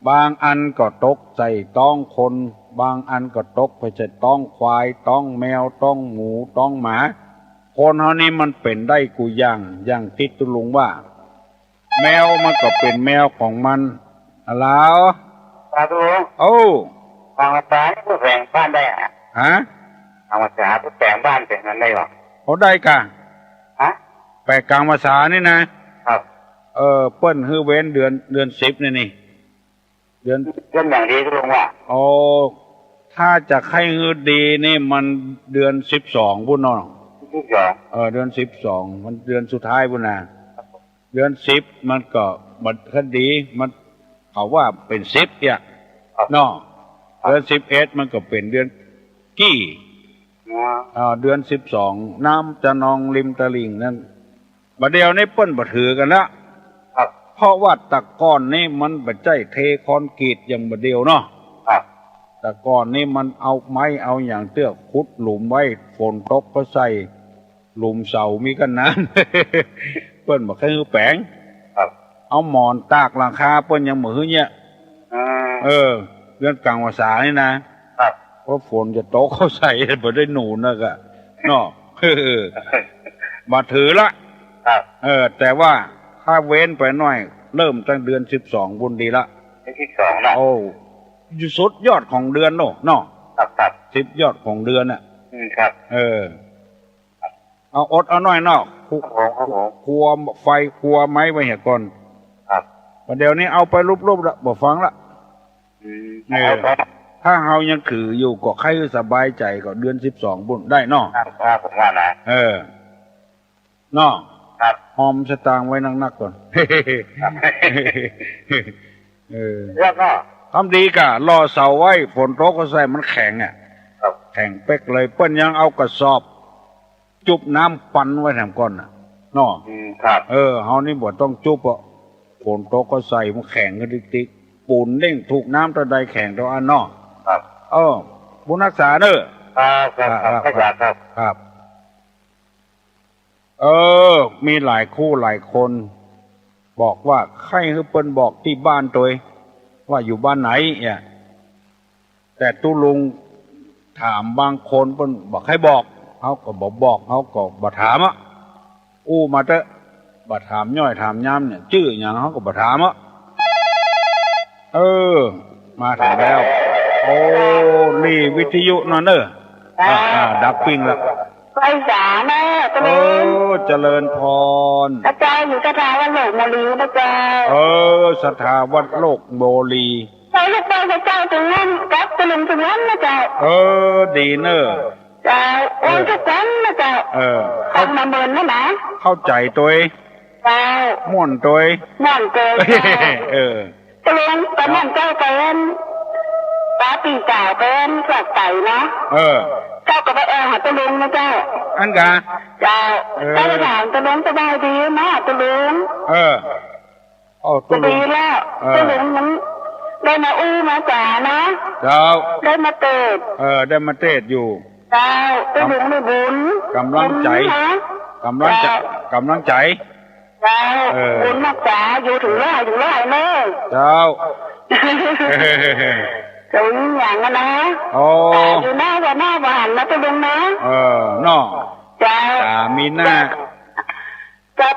บางอันก็ตกใส่ต้องคนบางอันก็ตกไปใส่ต้องควายต้องแมวต้องหมูต้องหมาคนเฮานี่มันเป็นได้กูอย่างติดตุลุงว่าแมวมันก็เป็นแมวของมันแล้ว
ตุลุงทางภาษาผู้แปลงบ้านได้ทางภาษาผู้แปลงบ้านเป็นนั้นได้หรอ
ได้กะแปลกลางภาษานี่นะครับเปิ้นฮื้อเว้นเดือน10นี่เดือน
อย่างดีตุลุงว่า
ถ้าจะให้ฮื้อดีนี่มันเดือน12พุ่นน้องเดือน12มันเดือนสุดท้ายพุ่นน่ะเดือน10มันก็คดีมันเขาว่าเป็น10เนี่ยน้อง เดือน11มันก็เป็นเดือนกี้เดือน12น้ำจะนองริมตลิ่งนั่นบัดเดียวนี้เปิ้นบ่ถือกันละเพราะว่าตะก้อนนี่มันบ่ใช่เทคอนกรีตอย่างบัดเดียวเนาะตะก้อนนี่มันเอาไม้เอาอย่างเตื้อขุดหลุมไว้ฝนตกก็ใส่หลุมเสามีกันน้ำ เปิ้นบ่เคยฮือแปลงเอาหมอนตากหลังคาเปิ้นยังบ่ฮือเนี่ยเดือนกลางภาษานี่นะเพราะฝนจะตกเขาใส่บ่ได้หนูนะกะเนาะมาถือละแต่ว่าถ้าเว้นไปหน่อยเริ่มตั้งเดือน12บุญดีละ
12นะ
โอ้อยู่สุดยอดของเดือนเนาะ
ครับ
10ยอดของเดือนน่ะ
ครับ
เอาอดเอาหน่อยเนาะครัวไฟครัวไม้ไว้เหี่ยก่อน
ครับ
เดี๋ยวนี้เอาไปรูปๆละบ่ฟังละถ้าเฮายังถืออยู่ก็ใครสบายใจก็เดือน12บุญได้เนาะ
ครับผมว่านะ
เนาะครับหอมสตางค์ไว้นักๆก่อน
แล้วก็
ทำดีกะรอเสาไว้ฝนตกก็ใส่มันแข็งแข็งเป๊กเลยเปิ้นยังเอากระสอบจุบน้ำปั่นไว้แถมก่อนน่ะเนาะ
ครับ
เฮานี่บ่ต้องจุบฝนตกก็ใส่มันแข็งกันติ๊กๆปูนเด้งถูกน้ำตะใดแข็งตะอันเนาะ
ครับ
บุญรักษาเด้อ
ครับ
มีหลายคู่หลายคนบอกว่าใครคือเปิ้นบอกที่บ้านตัวว่าอยู่บ้านไหนเนี่ยแต่ตุลุงถามบางคนเปิ้นบอกให้บอกเขาก็บอกเขาก็บ่ถามมาเถอะบ่ถามย่อยถามย้ำเนี่ยชื่ออย่างเขาก็บ่ถามมาถึงแล้วนี่วิทยุนั่นเด้อดับปิ้งแล้ว
ไฟสาแม่
เจริญพร
อาจารย์อยู่สถาวัดโลกโมลีนะจ๊ะ
สถาวัดโลกโมลี
ใช่ลูกบ้านเจ้าถึงนั้นกับตะลึงถึงนั้นนะจ๊ะ
ดีเนอะ
จ้าโอ้ทุกคนนะจ๊ะเข้ามาเมินนะ
เข้าใจตัว
จ้า
ม่วนตัว
ตะลึงตอนนั้นเจ้าเป็นปาปีจ่าเป็นสักไก่นะเจ้าก็ไปหาตะลุงนะเจ้า
อันกะ
เจ้าถามตะลุงสบายดีมากตะลุง
ตะลุง
แล้วตะลุงมันได้มามาจ่านะ
เจ้า
ได้มาเตด
ได้มาเตดอยู่
เจ้าตะลุงไม่บุญ
กำลังใจเจ้า
บุญมากจ่าอยู่ถึงไร่เนอะ
เจ้า
ถึงอย่างนั้นนะอยู่หน้าบ้านนะตะลุงนะ
เนาะ
จ้า
มีหน้า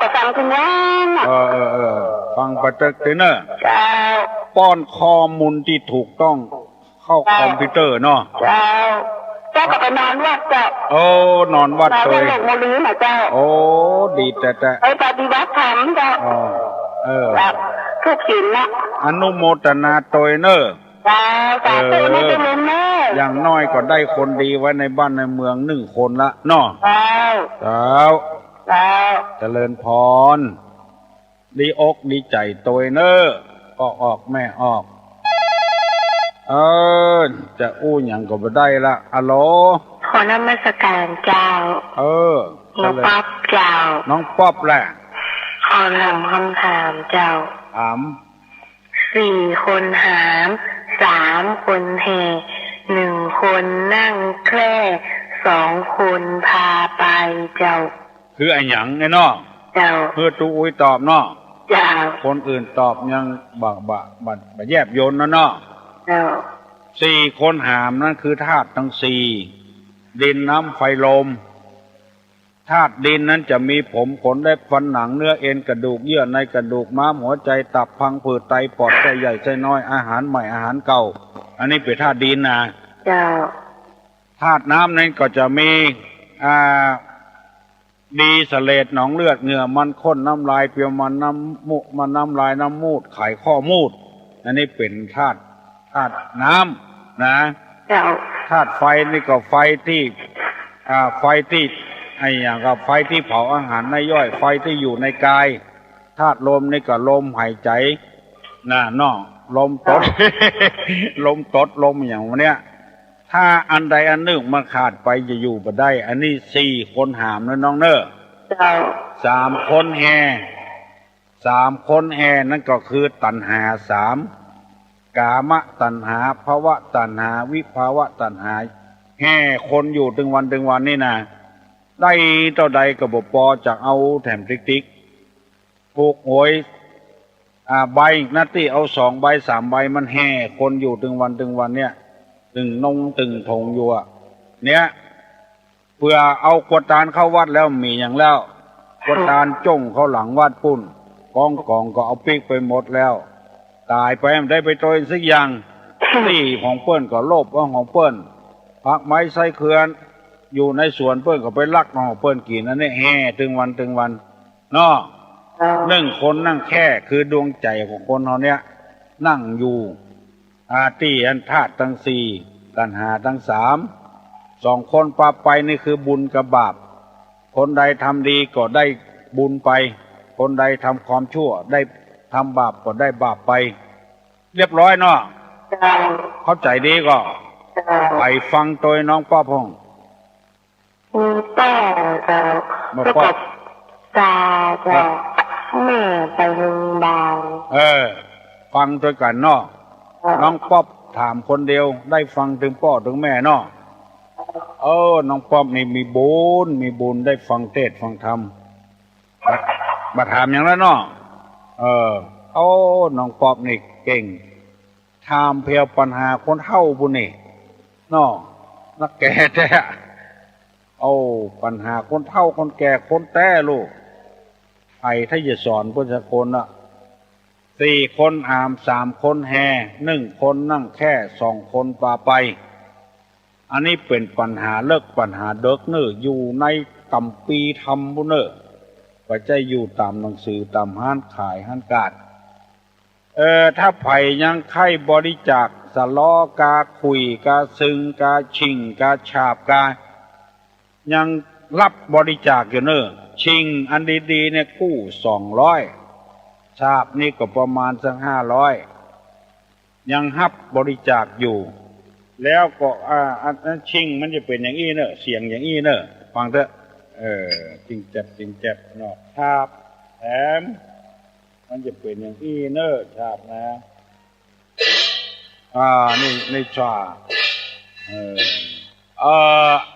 ประฟังคุณย่าง
ฟังประจักษ์เนอะ
จ้า
ป้อนข้อมูลที่ถูกต้องเข้าคอมพิวเตอร์เนาะ
จ้าก็ไปนอนวัดเจ้
านอนวัด
เลยโมลีนะเจ้า
ดีแต่
ไปปฏิบัติธรรมเจ้าแบบทุกสิ่งนะ
อนุโมทนาโตยเนอะอย่างน้อยก็ได้คนดีไว้ในบ้านในเมือง1 คนละเนาะเจริญพรดีอกดีใจตัวเนอะก็ออกแม่ออกจะอย่างก็ไม่ได้ละอัลโหล
ขอนมัสการเจ้าน้องป๊อปเจ้า
น้องป๊อปแหละ
ขอถามคำถามเจ้า
ถาม
4 คนหาม3 คนแห่1 คนนั่งแคร่2 คนพาไปเจ้า
คือไอ้หยังไงเนาะ
เจ้า
เพื่อตูอุ้ยตอบเนาะ
เจ้า
คนอื่นตอบยังบะแยบโยนเนาะ
เจ้า
4 คนหามนั่นคือธาตุทั้ง4ดินน้ำไฟลมธาตุดินนั้นจะมีผมขนและฟันหนังเนื้อเอ็นกระดูกเยื่อในกระดูกม้ามหัวใจตับพังผืดไตปอดไส้ใหญ่ไส้น้อยอาหารใหม่อาหารเก่าอันนี้เป็นธาตุดินนะธาตุน้ำนั้นก็จะมีดีสเลดหนองเลือดเหงื่อมันข้นน้ำลายเปรี้ยวมันน้ำลายน้ำมูดไขข้อมูดอันนี้เป็นธาตุน้ำนะธาตุไฟนี่ก็ไฟที่อย่างกับไฟที่เผาอาหารในย่อยไฟที่อยู่ในกายธาตุลมนี่ก็ลมหายใจ น่ะน้องลมตด ลมตดลมอย่างวันเนี้ยถ้าอันใดอันหนึ่งมันขาดไปจะอยู่บ่ได้อันนี้4 คนหามนะน้องเนอะ3 คนแห่3 คนแห่นั่นก็คือตัณหา3กามตัณหาภวตัณหาวิภาวะตัณหาแห่คนอยู่ถึงวันนี่นะได้ต่อใดก็บ่พอจากเอาแถมติ๊กถูกหวยใบนัตตี้เอา2 ใบ 3 ใบมันแห่คนอยู่ถึงวันเนี่ยตึงนงตึงทงอยู่เนี่ยเพื่อเอากวดตานเข้าวัดแล้วมีอย่างแล้วกวดตานจ้งเข้าหลังวัดปุ้นกองก็เอาปีกไปหมดแล้วตายไปไม่ได้ไปตัวสักอย่างที่ของเปิ้นก็โลภว่าของเปิ้นผักไม้ไส้เขื่อนอยู่ในสวนเปิ้นก็ไปลักของเปิ้นกินอันนี้แห่ถึงวันเนาะ1 คนนั่งแค่คือดวงใจของคนเราเนี่ยนั่งอยู่ที่อันธาตุทั้ง4ตัณหาทั้ง3 2 คนปาไปนี่คือบุญกับบาปคนใดทำดีก็ได้บุญไปคนใดทำความชั่วได้ทำบาปก็ได้บาปไปเรียบร้อยเนาะเข้าใจดีก็ไปฟังตัวน้องป้าพง
ป้า
มาป้า
ตาจะแม่ไปโรงพยาบาล
ฟังตัวกันเนาะน้องป๊อบถามคนเดียวได้ฟังถึงพ่อถึงแม่เนาะน้องป๊อบนี่มีบุญได้ฟังเทศน์ฟังธรรมมาถามอย่างนั้นเนาะน้องป๊อบนี่เก่งถามเพียวปัญหาคนเฒ่าบุญนี่เนาะนักแก่แท้ปัญหาคนเฒ่าคนแก่คนแต้ลูกไอ้ถ้าจะสอนพุทธคนน่ะ4 คนหาม3 คนแห่1 คนนั่งแค่2 คนปาไปอันนี้เป็นปัญหาเลิกปัญหาเด็กเนออยู่ในกำปีธรรมบุเนอก็จะอยู่ตามหนังสือตามห้านขายห้านกาดถ้าไผ่ยังไข่บริจาคสะล้อกาคุยกาซึงกาชิงกาฉาบกายังรับบริจาคอยู่เนอชิงอันดีๆเนี่ยกู้200ฉาบนี่ก็ประมาณสัก500ยังฮับบริจาคอยู่แล้วก็อันนั้นชิงมันจะเป็นอย่างอี้เนอะเสียงอย่างอี้เนอะฟังเถอะจริงเจ็บเนาะฉาบแถมมันจะเป็นอย่างอี้เนอะฉาบนะนี่ชา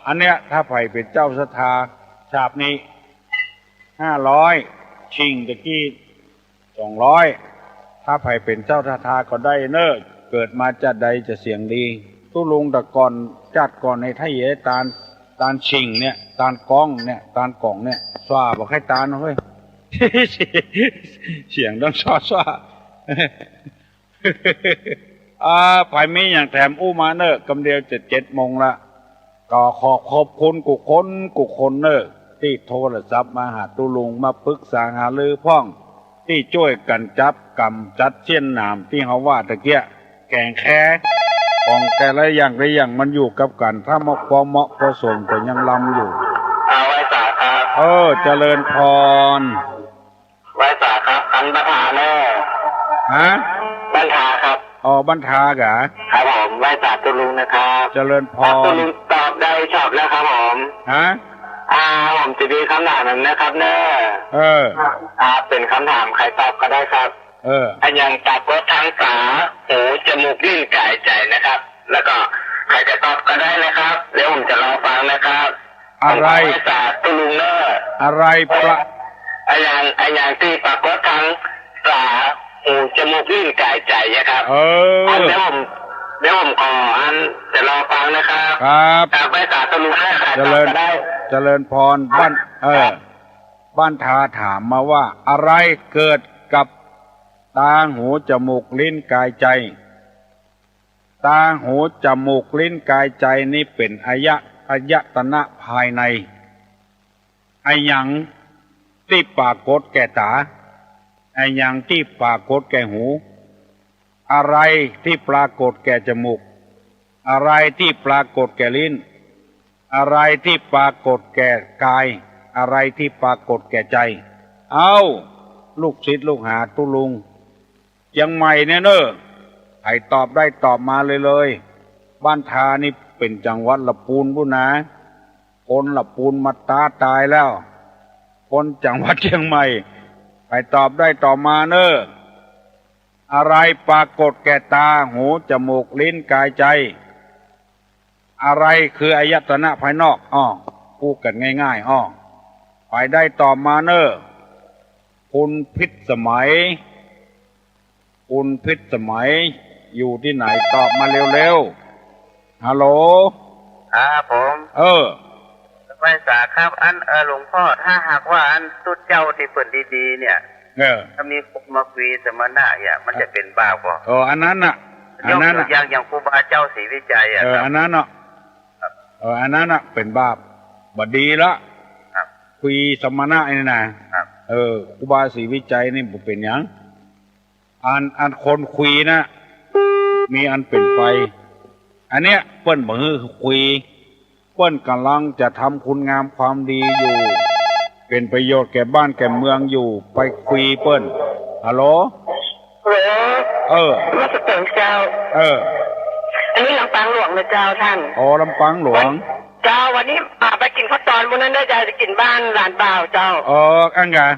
อันเนี้ยถ้าไผ่เป็นเจ้าศรัทธาฉาบนี้500ชิงตะกี้200ถ้าไผ่เป็นเจ้าศรัทธาก็ได้เนอะเกิดมาจะใดจะเสียงดีตู้ลุงตะก่อนจัดก่อนในไทยเยตานชิงเนี่ยตานก้องเนี่ยตานกล่องเนี่ยสว่าบอกให้ตานเฮ้ย เสียงต้องสว่าไผ่มีอย่างแถมอู้มาเนอะกำเดียว7 โมงละก็ขอบคุณกุคนเนอะที่โทรศัพท์มาหาตู้ลุงมาปรึกษาหารือพ่องที่ช่วยกันจับกำจัดเสี้ยนหนามที่เขาว่าตะเกียแกงแค่ของแต่ละอย่างมันอยู่กับกันถ้าความเหมาะพอสมก็ยังลำอยู่
ไว้สาครับ
เจริญพร
ไว้สาครับอันบัญชาแน่บัญชาครับ
บัญชากะ
ครับผมไว้สาตุลุงนะครับ
เจริญพร
ตุลุงตอบได้ชอบแล้วครับผมผมจะมีคำถามนั้นนะครับเนอะเป็นคำถามใครตอบก็ได้ครับอันยังตัดรถทางขาหูจมูกลิ้นกายใจนะครับแล้วก็ใครจะตอบก็ได้นะครับเดี๋ยวผมจะรอฟังนะครับ
อะไร
จากตุลุงเนอ
อะไร
อันยังที่ปรากฏทางขาหูจมูกลิ้นกายใจนะครับเดี๋ยวผมขอจะรอฟังนะครับจากไปจากตุลุงนะครับ
เจริญพรบ้านทาถามมาว่าอะไรเกิดกับตาหูจมูกลิ้นกายใจตาหูจมูกลิ้นกายใจนี่เป็นอายตนะภายในไอ้หยังที่ปรากฏแก่ตาไอ้หยังที่ปรากฏแก่หูอะไรที่ปรากฏแก่จมูกอะไรที่ปรากฏแก่ลิ้นอะไรที่ปรากฏแก่กายอะไรที่ปรากฏแก่ใจลูกศิษย์ลูกหาตุลุง ยังใหม่เนี่ยเนอะใครตอบได้ตอบมาเลยบ้านทานี่เป็นจังหวัดละปูนบุนะคนละปูนมาตายแล้วคนจังหวัดเชียงใหม่ใครตอบได้ตอบมาเนอะอะไรปรากฏแก่ตาหูจมูกลิ้นกายใจอะไรคืออายตนะภายนอกพูดกันง่ายๆไปได้ตอบมาเนอะคุณพิษสมัยอยู่ที่ไหนตอบมาเร็วๆฮัลโหล
ผมไม่ทราบครับหลวงพ่อถ้าหากว่าสุดเจ้าที่เปิดดีๆเนี่ยถ้ามีคนมาคุยสมณะเนี่ยมันจะเป็นบาปบ่
อันนั้นน่ะ
อย่างครูบาเจ้าศรีวิจัย
อันนั้นน่ะอันนั้นน่ะเป็นบาปบดีละคุยสมณะนี่นะครูบาศรีวิจัยนี่บ่เป็นหยังอันคนคุยนะมีอันเป็นไปอันเนี้ยเปิ้นบ่ฮือคุยเปิ้นกำลังจะทำคุณงามความดีอยู่เป็นประโยชน์แก่บ้านแก่เมืองอยู่ไปคุยเปิ้นฮัลโหล
มาสเติมเจ้าอันนี้ลำปางหลวงนะเจ้าท่าน
ลำปางหลวง
เจ้าวันนี้ไปกินข้าวตอนวันนั้นได้จะกินบ้านหลานบ่าวเจ้า
อังกะ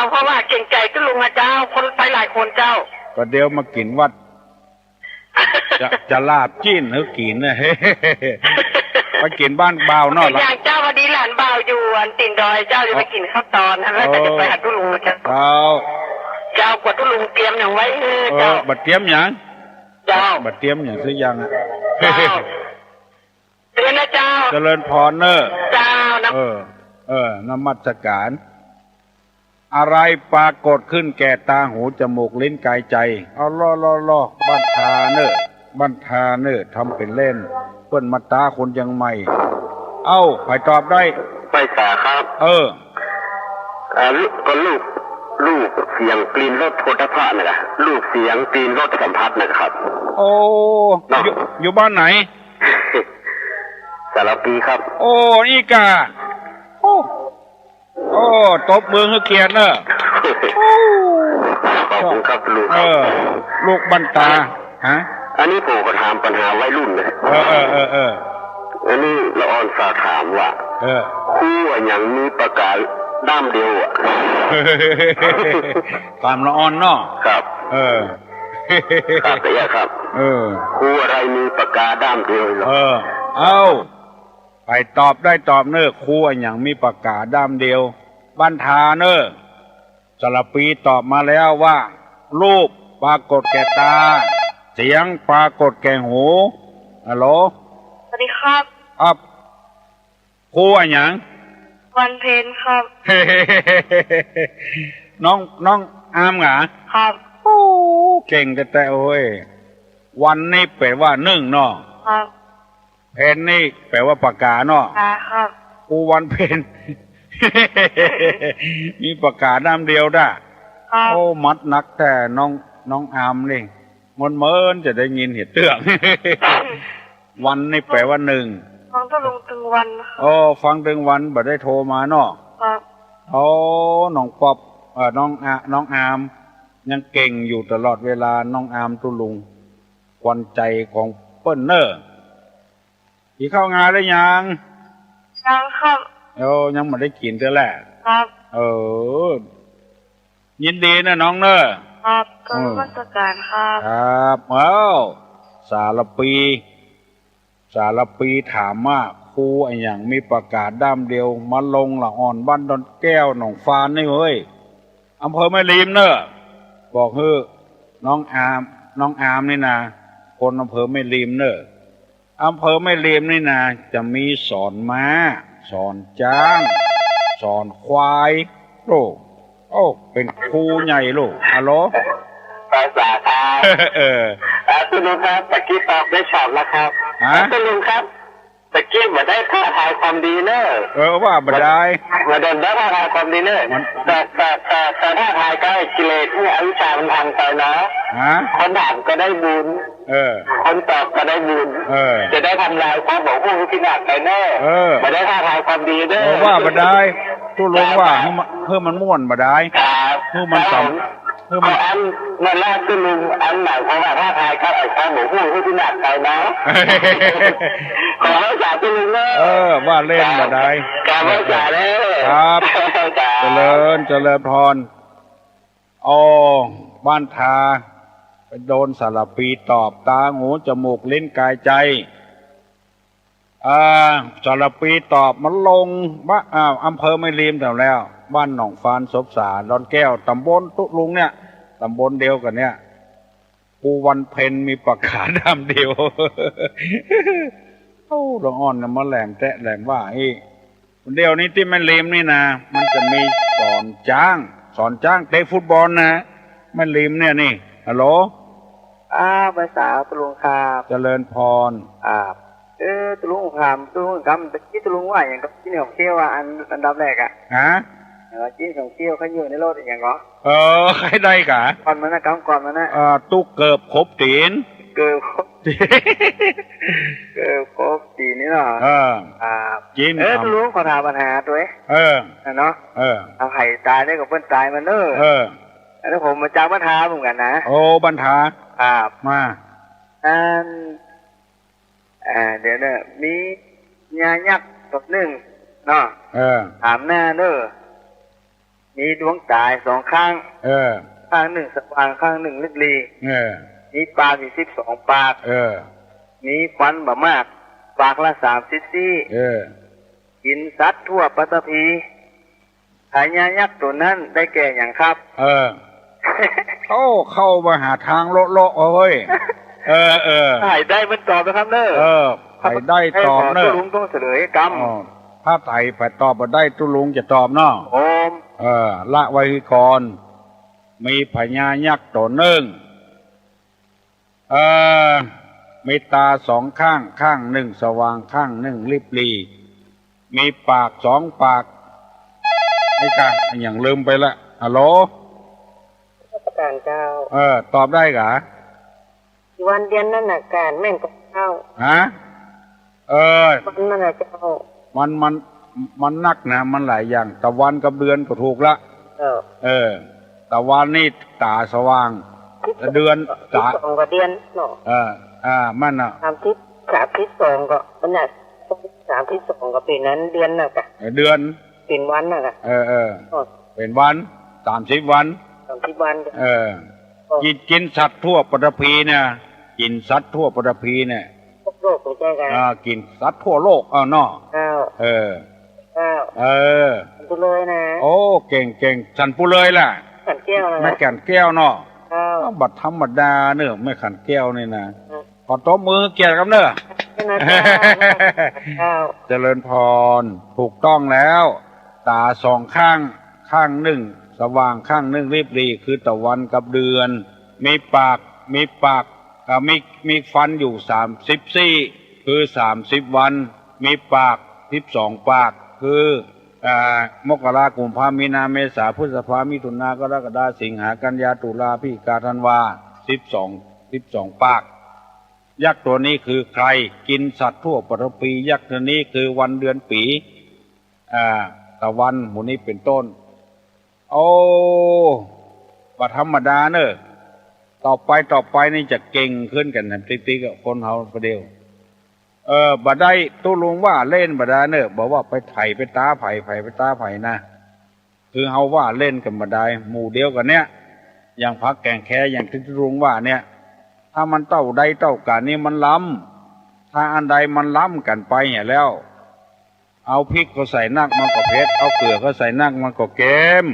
เพราะว่าเก่งใจก็ลุงนะเจ้าคนไปหลายคนเจ้า
ก็เดี๋ยวมากินวัดจะลาบจิ้นหรือกินเนี่ยไปกินบ้านบ่าวเนาะ
อย่างเจ้าวันนี้หลานบ่าวอยู่ตีนดอยเจ้าจะไปกินข้าวตอนแล้วจะไปหาตุลุงนะเจ้ากว่าตุลุงเตรียมอย่างไว้เจ้า
บัดเตรียมอย่างบัดเตรียมอย่างซื้อยัง
เตือนนะเจ้า
เจริญพรเนอะ
เจ้านะ
นมัสการอะไรปรากฏขึ้นแก่ตาหูจมูกลิ้นกายใจล่อบันทาเนอะทำเป็นเล่นเปิ้นมาตาคนยังใหม่ใครตอบได้
ไปตาครับก็ลูกเสียงกลิ่นรสโผฏฐัพพะนะครับลูกเสียงกลิ่นรสสัมผัสนะครับ
อยู่บ้านไหน
สารปีครับ
นี่กาตบมือให้เกียรติเนอะ
ขอบคุณครับ
ลูกบันตา
อันนี้ผมก็ถามปัญหาวัยรุ่นเลยอันนี้ละออนฝากถามว่าคู่อย่างมีประกาศด้ามเดียว
ตามละออนเนาะ
ครับครับครับคู่อะไรมีประกาศด้ามเดียวหรอ
ไปตอบได้ตอบเนอะคู่อย่างมีประกาศด้ามเดียวบ้านทาเนอะสระปีตอบมาแล้วว่ารูปปรากฏแก่ตาเสียงปรากฏแก่หูฮัลโหล
สวัสดีครับ
คู่อย่าง
วันเพ็ญครับ
น้องอามเหรอ
ครับ
เก่งแต่โอ้ยวันนี้แปลว่านึ่งเนาะ
ครับ
เพนนี่แปลว่าปากกาเนาะ
ครับ
กูวันเพนมีปากกาน้ำเดียวได้มัดนักแต่น้องอามนี่มันเมินจะได้ยินเหตุเตือนวันนี่แปลว่าหนึ่ง
ฟังถึงวัน
ฟังถึงวันบ่ได้โทรมาเนาะ
ครับ
น้องป๊อบน้องอามยังเก่งอยู่ตลอดเวลาน้องอามตุลุงควันใจของเปิ้ลเนอร์ที่เข้างานได้ยัง
ครับ
ยังไม่ได้กินเท่าแหละ
ครับ
ยินดีนะน้องเนอร์
ครับก็มาสการ
ครับสารปีถามว่าครูไอ้อย่างมีประกาศด้ามเดียวมาลงละอ่อนบ้านดอนแก้วหนองฟานนี่เฮ้ยอำเภอแม่ริมเนอะบอกเฮ้ยน้องอามนี่นะคนอำเภอแม่ริมเนอะอำเภอแม่ริมนี่นะจะมีสอนม้าสอนช้างสอนควายเป็นครูใหญ่ลูกฮัลโหล
ภาษาครับคุณลุงครับตะกี้ตอบได้ฉาบแล้วครับคุณลุงครับตะกี้มาได้ท่าทายความดีเนอะ
ว่าบัดได้
มาเดินได้ท่าทายความดีเนอะแต่ท่าทายก็กิเลสที่อวิชชามันทำไปนะคนถามก็ได้บุญคนตอบก็ได้บุญจะได้ทำลายความบอกผู้ที่หนักไปเนอะมาได้ท่าทายความดีเนอะ
ว่าบัดได้ทุลุงว่าเพื่อมันม่วนบัดได้เพื่อมัน
อันนั่นแหละคือลุงอันหมายความว่าถ้าทายครับไอ้ข้าวหมูพูดที่หนักใจนะขอรักษาคุณลุงเนอะ
ว่าเล่นมาได้
การรักษาเลย
ครับเจริญพรบ้านทาไปโดนสารปีตอบตาหูจมูกลิ้นกายใจสารปีตอบมันลงบ้านอำเภอไม่ลืมแต่แล้วบ้านหนองฟานศพสาดอนแก้วตำบลตุลุงเนี่ยตำบลเดียวกันเนี่ยปูวันเพ็ญมีปากขาดำเดียวหลวงอ่อนมาแหลมแตะแหลมว่าเดียวนี้ที่ไม่ลืมนี่นะมันจะมีสอนจ้างเตะฟุตบอลนะไม่ลืมเนี่ยนี่ฮัลโหล
ภาษาตุลุงครับ
เจริญพร
ตุลุงครับตุลุงครับที่ตุลุงว่าอย่างกับที่ของเที่ยวอันดับแรกจีนของเที่ยวเขาอยู่ในโลกอย่างเหรอ
ใครได้กะ
ก่อนมันนะก่อนมันนะ
ตุ๊กเกิบครบตีน
เกิบครบตีนนี่เนาะ
จีน
ตุลุงขอถามปัญหาตัวเนาะเอาไข่ตายได้กับเพื่อนตายมันแล้วผมมาจากบรรทาเหมือนกันนะ
บรรทามา
เดี๋ยวเนี่ยมีญายักษ์ตัวหนึ่งเนาะถามหน้ามีดวงตาย2ข้างข้างหนึ่งสว่างข้างหนึ่งลึกลีมีปากอยู่12 ปากมีควันบ่มากปากละ30 ซี่กินสัตว์ทั่วปัตตภีหายายักษ์ตัวนั้นได้แก่อย่างครับ
เข้ามาหาทางโลเอ้ย
หายได้มันตอบนะครับเนอะ
หายได้ตอบเนอะ
ตุลุงต้องเฉลยกรรม
ถ้าไต่ไปตอบมาได้ตุลุงจะตอบเนาะละไว้ก่อนมีพญายักษ์ตัวหนึ่งมีตา2 ข้างหนึ่งสว่างข้างหนึ่งริบลีมีปาก2 ปากนี่กะอย่างลืมไปละฮัลโหล
ประการเจ้า
ตอบได้กะ
วันเดือนนั่นน่ะการแม่งกับเจ้าวันนั่นน่ะเจ้า
มันนักนะมันหลายอย่างตะวันกับเดือนก็ถูกละตะวันนี่ตาสว่างเดือน
ตา2กับเดือนเนาะ
มันน่ะ
32ก็มันน่ะ32ก็เป็นนั้นเดือนน่ะกะ
เดือน
เป็นวันน่ะกะ
เป็นวัน30 วันกินสัตว์ทั่วปฐพีเนี่ยกินสัตว์ทั่วปฐพีเนี่ย
โลกไม่ใช่กัน
กินสัตว์ทั่วโลกเนาะ
ปุเลยนะ
เก่งฉันปุเลยล่ะ
ขันแก้ว
ไม่ขันแก้วเนาะบัดธรรมดาเนอะไม่ขันแก้วนี่นะขอตบมือเกียรติครับเนอะเจริญพรถูกต้องแล้วตา2 ข้างหนึ่งสว่างข้างหนึ่งริบรีคือตะวันกับเดือนมีปากมีฟันอยู่30 ซี่คือ30 วันมีปาก12 ปากคือมกราคมกุมภาพันธ์มีนาเมษาพฤษภามิถุนากรกฎาสิงหากันยาตุลาพฤศจิกาธันวา12 ปากยักษ์ตัวนี้คือใครกินสัตว์ทั่วปฐพียักษ์ตัวนี้คือวันเดือนปีตะวันหมู่นี้เป็นต้นว่าธรรมดาเนอะต่อไปนี่จะเก่งขึ้นกันนะติ๊กๆกับคนเฮาประเดี๋ยวบ่ได้ตู้ลุงว่าเล่นบ่ได้เนอะบอกว่าไปไถไปตาไผ่ไปตาไผ่นะคือเฮาว่าเล่นกันบ่ได้หมู่เดียวกันเนี้ยอย่างพักแกงแค่อย่างที่ลุงว่าเนี่ยถ้ามันเต้าใดเต้ากันนี่มันล้ำถ้าอันใดมันล้ำกันไปเนี่ยแล้วเอาพริกก็ใส่นักมันก็เผ็ดเอาเกลือก็ใส่นักมันก็เค็ม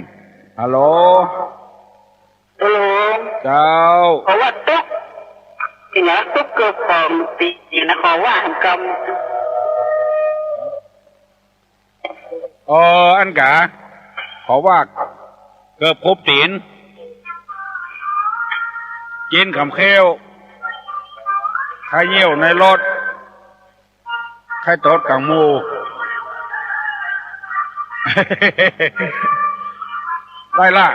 ฮัลโหลเจ้า
เพราะว่าตุ๊กที่นะตุ๊กเกิดของตีนะขอว่าหันกรรม
อันกะขอว่าเกิดพบตีนกินขำเขี้ยวไข่เยี่ยวในรถไข่ตดกังมูได้ละ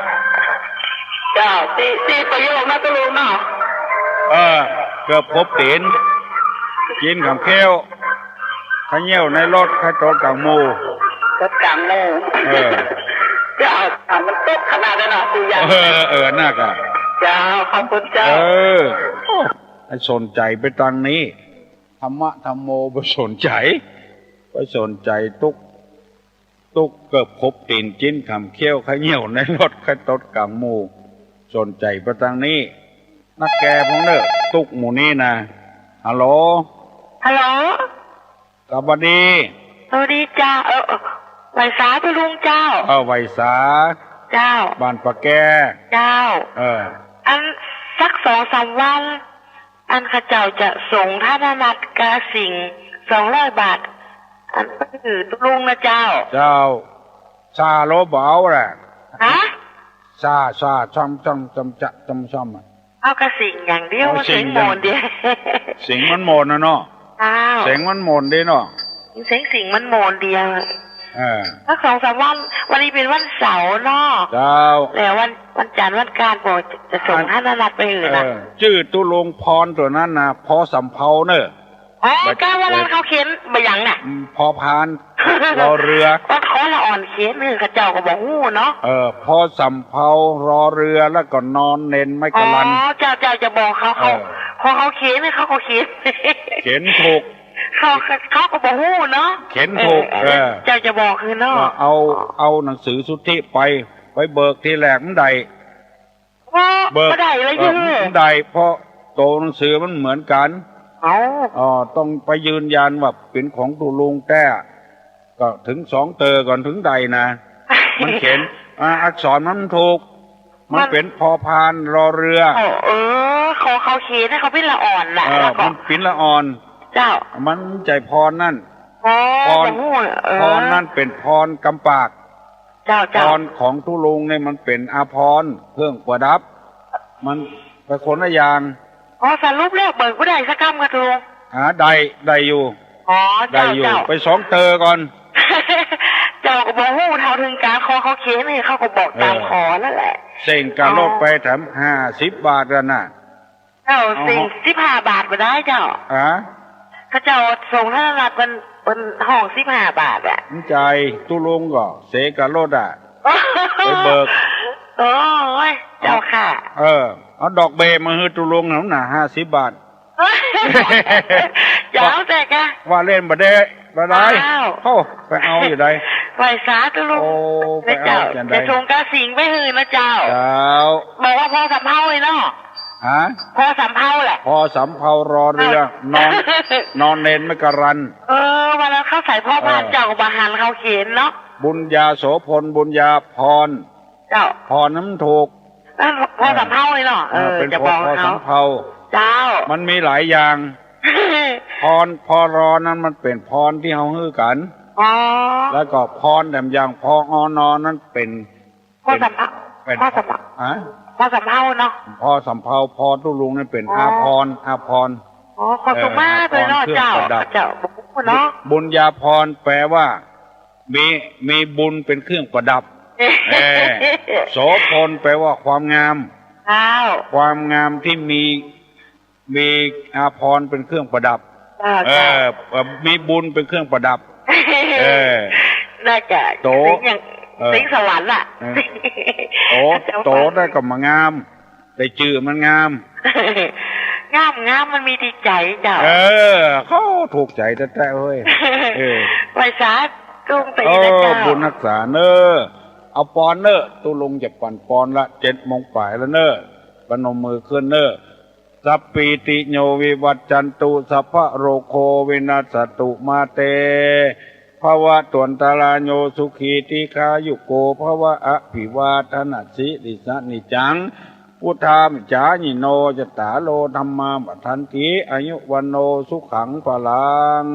เจ้าตีประโยคนะตุลุงเนาะ
เกือบพบตีนกินขำเขี้ยวไข่เยี่ยวในรถไข่ตดกังมู
เจ้า มันตกขนาดนั้นนะคือยา
น่ากะ
เจ้าขอบคุณเจ้า
ให้สนใจไปทางนี้ธรรมะธรรมโมไปสนใจตุกเกิบครบตีนจิ้นคำเขี้ยวขเหนียวในรถขตดกลางหมู่สนใจไปทางนี้นักแกพวกเนอะตุกหมู่นี้นะฮัลโหลสวัสดี
เจ้าไหวสาไปลุงเจ้า
ไหวสา
เจ้า
บ้านปะแก
เจ้าอันสัก2-3 วันอันข้าเจ้าจะส่งธนบัตรกาสิง200 บาทอันก็คือตุลุงนะเจ้า
ชาโลบเอาแหละ
ฮะ
ชาช่อม
เอากระสิงอย่างเดียวมันเสียงโมนเดียว
สิงมันโมนนะเนาะเสียงมันโมนดีเนาะ
เสียงสิงมันโมนเดียวถ้า2-3 วันนี้เป็นวันเสาร์เนาะแล้ววันจันทร์วันการบอกจะส่งท่านนัดไปอื่นนะ
ชื่อตุลงพรตัวนั้นนะพอสำเภาเนอะ
ก้าววันนั้นเขาเขียนบอย่างน่ะ
พอพานรอเรือ
ก็ขอละอ่อนเขียนนี่ข้าเจ้าก็บอกหู้เนาะ
พอสำเภารอเรือแล้วก็นอนเน้นไม่กระลัน
เจ้าจะบอกเขาพอเขาเขียนนี่เขาก็เขียน
ถูก
เขาก็บอกหู้เนาะ
เขียนถูก
เจ้าจะบอกคือเนาะ
เอาหนังสือสุทธิไปเบิกที่แหลกมันใด
เบิกได้เลยยื
นใดเพราะโตหนังสือมันเหมือนกันต้องไปยืนยันว่าเป็นของตุลุงแต้ก็ถึง2 เตอก่อนถึงใดนะมันเขียนอักษรมันถูกมันเป็นพอพานรอเรือ
เขาเขียนให้เขาเป็นละอ่อนแหละ
มันเป็นละอ่อน
เจ้า
มันใจพรนั่นพรนั่นเป็นพรกำปากพรของตุลุงเนี่ยมันเป็นอาภรณ์เครื่องประดับมันไปคนละอย่าง
สรุปแล้วเบิกผู้ใดสักคำกระทุง
ได้อยู่ได้อยู่ไป2 เตอก่อน
เจ้าก็บอกหู้เท่าถึงการเขาเขียนนี่เขาก็บอกตามขอนั่นแหละ
เส่งการลดไปแถม50 บาทกันน่ะ
เส่ง15 บาทมาได้เจ้าเขาเจ้าส่งธนบัตรเป็นห้อง15 บาทอ่ะ
ใจตุลุงก็เสกการลดไปเบิก
เจ้าค่ะ
เอาดอกเบมาให้ตุลุงหนา50 บาท
เจ้าแต่กะ
ว่าเล่นบ่ได้ไปเอาอยู่ใด
ไหวสาตุลุงนะเจ้าจะส่งกระสิงไปหื้อนะเจ้าบอกว่าพอสำเภาเลยเนาะพอสำเภาแหละ
พอสำเภารอเรือนอนเน้นไม่กระรัน
วันนั้นเขาใส่พ่อบ้านเจ้าบาหันเขาเขียนเนาะ
บุญญาโสพลบุญญาพร
เจ้า
พรน้ำถูก
พอสำเภาเลยเนาะจะบอกเขา
พอสำเภา
เจ้า
มันมีหลายอย่างพรรอนั้นมันเป็นพรที่เขาฮื้อกันแล้วก็พรแต่อย่างพอนอนนั้นเป็น
พอสำเภาพอสำเภาเนาะ
พอสำเภาพอตุลุงนั่นเป็นอาภร
ขอสุมาเลยเนาะเจ้าเนาะ
บุญญาพรแปลว่ามีบุญเป็นเครื่องประดับโสพลแปลว่าความงามความงามที่มีอาภรณ์เป็นเครื่องประดับมีบุญเป็นเครื่องประดับ
น่าจะ
โต
สิงสวรรค์ล่ะ
โตได้ก็มางามได้จื่อมันงาม
มันมีดีใจเจ้า
เขาถูกใจแต่เฮ้ย
ไว้สาตุ้งตีนะเจ้า
บุญรักษาเนอเอาปอนเนอตุลุงจะปั่นปอนละ7 โมงป่ายแล้วเนอปนมมือขึ้นเนอสัพปีติโยวิวัจจันตุสัพพะโรโควินาศตุมาเตภวะตวนตาลาโยสุขีติคายุโกภวะอภิวาทนาสิริสนิจังพุทธามิจาญิโนจตาโลธรรมาบัทันติอายุวันโนสุขังพลัง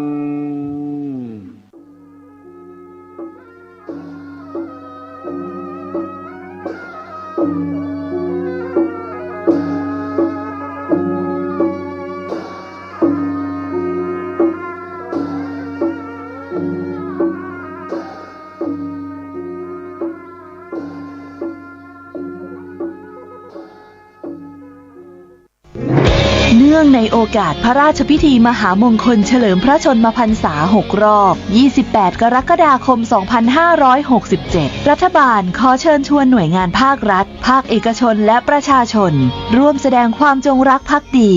เนื่อง ในโอกาสพระราชพิธีมหามงคลเฉลิมพระชนมพรรษา 6 รอบ 28 กรกฎาคม 2567 รัฐบาลขอเชิญชวนหน่วยงานภาครัฐ ภาคเอกชนและประชาชนร่วมแสดงความจงรักภักดี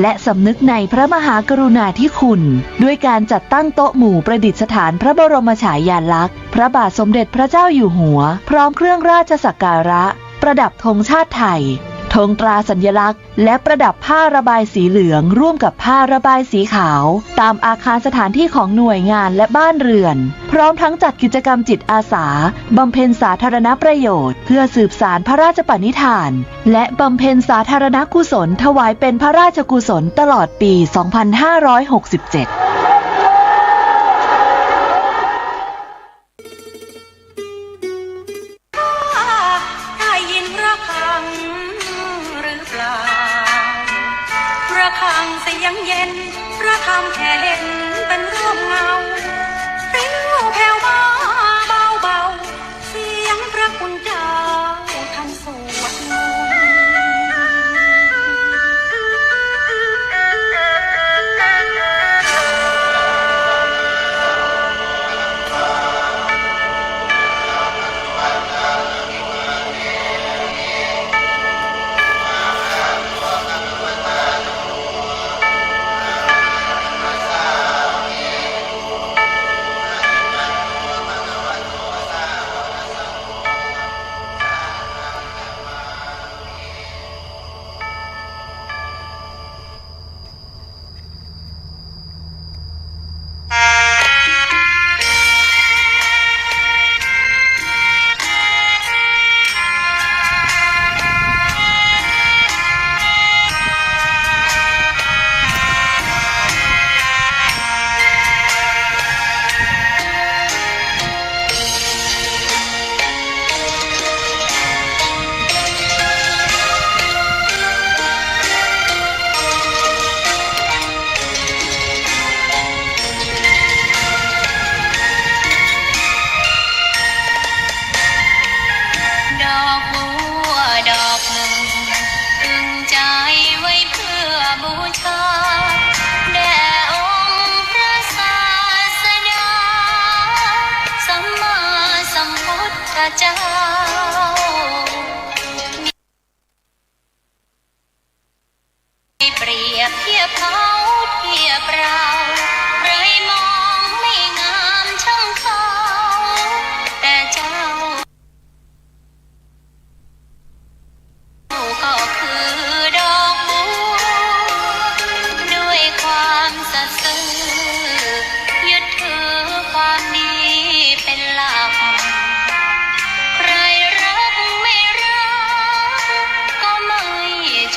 และสำนึกในพระมหากรุณาธิคุณด้วยการจัดตั้งโต๊ะหมู่ประดิษฐานพระบรมฉายาลักษณ์พระบาทสมเด็จพระเจ้าอยู่หัวพร้อมเครื่องราชสักการะประดับธงชาติไทยธงตราสัญลักษณ์และประดับผ้าระบายสีเหลืองร่วมกับผ้าระบายสีขาวตามอาคารสถานที่ของหน่วยงานและบ้านเรือนพร้อมทั้งจัดกิจกรรมจิตอาสาบำเพ็ญสาธารณประโยชน์เพื่อสืบสานพระราชปณิธานและบำเพ็ญสาธารณกุศลถวายเป็นพระราชกุศลตลอดปี 2567
เสียงเย็นพระธรรมแผ่เห็นเป็นร่มเงาปลิวแผ่วมาเบาๆเสียงพระคุณเจ้าท่านสวดมนต์เจ้าไม่เปรียบเทียบเขาเทียบเราใครมองไม่งามช่างเขาแต่เจ้าก็คือดอกบัวด้วยความสัตย์ซื่อยึดถือความดีเป็นหลัก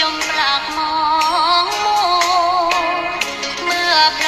จมปลักมองมัวเมื่อพระ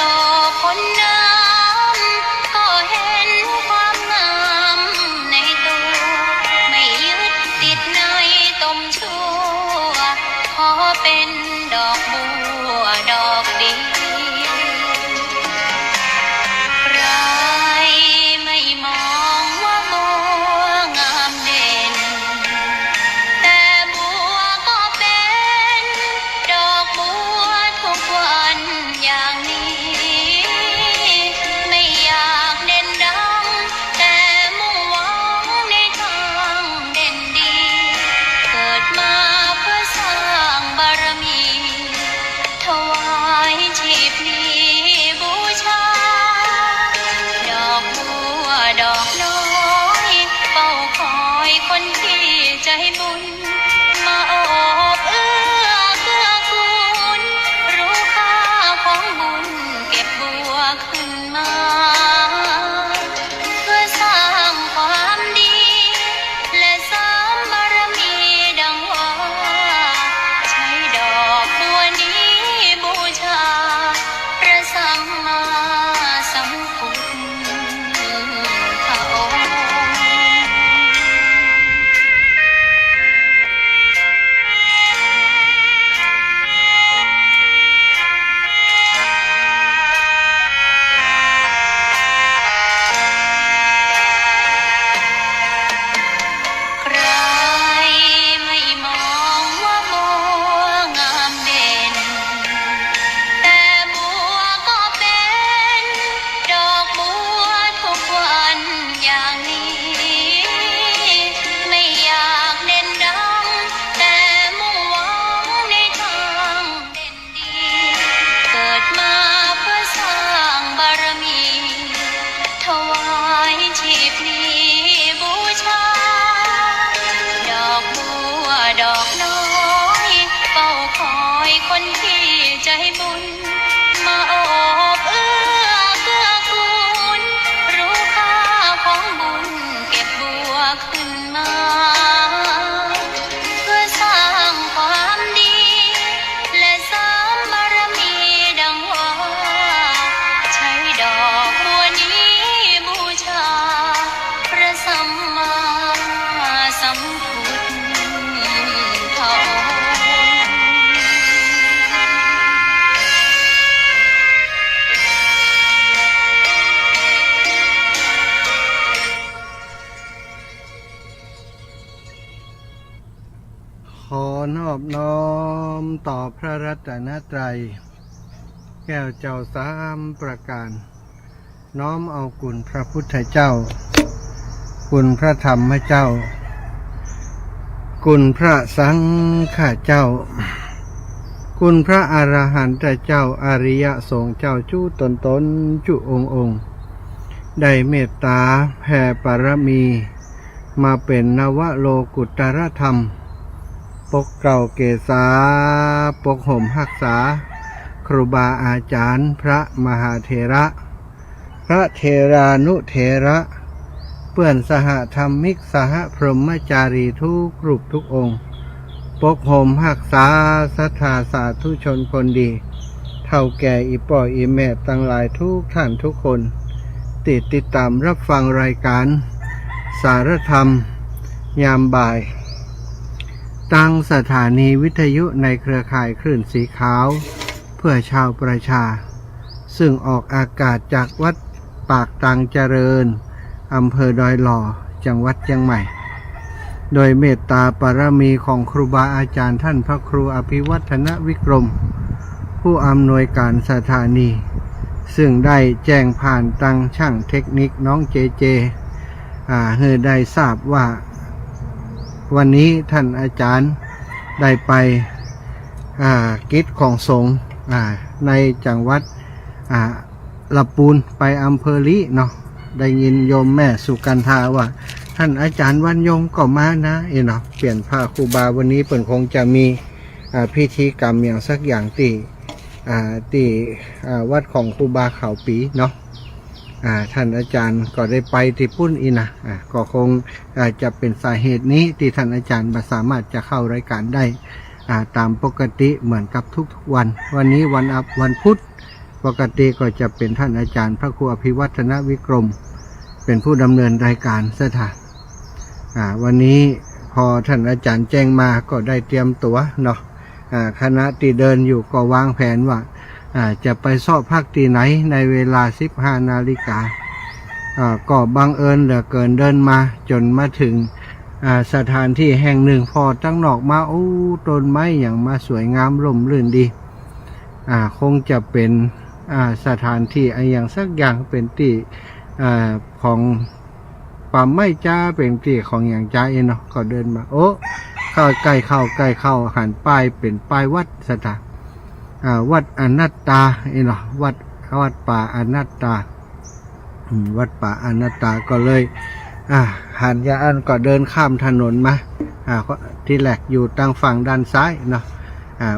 บุญมาโอบเอื้อเกื้อกูลรู้ค่าของบุญเก็บบัวขึ้นมาเพื่อสร้างความดีและสร้างบารมีดังว่าใช้ดอกบัวนี้บูชาพระสัมมาสัมพุทธองค์
ขอนอบน้อมต่อพระรัตนตรัยแก้วเจ้าสามประการน้อมเอาคุณพระพุทธเจ้าคุณพระธรรมเจ้าคุณพระสังฆเจ้าคุณพระอรหันตเจ้าอริยสงฆ์เจ้าจู้ตนจุองค์ได้เมตตาแผ่ปรมีมาเป็นนวโลกุตรธรรมปกเกล้าเกษาปกห่มรักษาครูบาอาจารย์พระมหาเถระพระเถรานุเถระเพื่อนสหธรรมิกสหพรหมจารีทุกรูปทุกองค์ปกห่มรักษาศรัทธาสาธุชนคนดีเท่าแก่อีป่ออีแม่ตั้งหลายทุกท่านทุกคนติดตามรับฟังรายการสารธรรมยามบ่ายตั้งสถานีวิทยุในเครือข่ายคลื่นสีขาวเพื่อชาวประชาซึ่งออกอากาศจากวัดปากตังเจริญอำเภอดอยหล่อจังหวัดเชียงใหม่โดยเมตตาปรมีของครูบาอาจารย์ท่านพระครูอภิวัฒนวิกรมผู้อำนวยการสถานีซึ่งได้แจ้งผ่านตังช่างเทคนิคน้องเจให้ได้ทราบว่าวันนี้ท่านอาจารย์ได้ไปกิจของสงฆ์ในจังหวัดลำพูนไปอำเภอลิเนาะได้ยินโยมแม่สุกันธาว่าท่านอาจารย์วันยงก็มานะเนาะเปลี่ยนผ้าครูบาวันนี้เปิ่นคงจะมีพิธีกรรมอย่างสักอย่างที่วัดของครูบาเขาปีเนาะท่านอาจารย์ก็ได้ไปที่ปุ้นอีนะก็คงจะเป็นสาเหตุนี้ที่ท่านอาจารย์สามารถจะเข้ารายการได้ตามปกติเหมือนกับทุกๆวันนี้วันพุธปกติก็จะเป็นท่านอาจารย์พระครูอภิวัฒนวิกรมเป็นผู้ดำเนินรายการสถานวันนี้พอท่านอาจารย์แจ้งมาก็ได้เตรียมตัวเนาะคณะที่เดินอยู่ก็วางแผนว่าจะไปสอบภาคที่ไหนในเวลา 15 นาฬิกาก็บังเอิญเหลือเกินเดินมาจนมาถึงสถานที่แห่งหนึ่งพอตั้งนอกมาต้นไม้อย่างมาสวยงามร่มรื่นดีคงจะเป็นสถานที่อย่างสักอย่างเป็นที่ของป่าไม้จ้าเป็นที่ของอย่างจ้าเนาะก็เดินมาเข้าใกล้เข้าหันป้ายเป็นป้ายวัดสถานวัดอนัตตาเนาะวัดป่าอนัตตาวัดป่าอนัตตาก็เลยหันยาอันก็เดินข้ามถนนมาที่แหลกอยู่ทางฝั่งด้านซ้ายเนาะ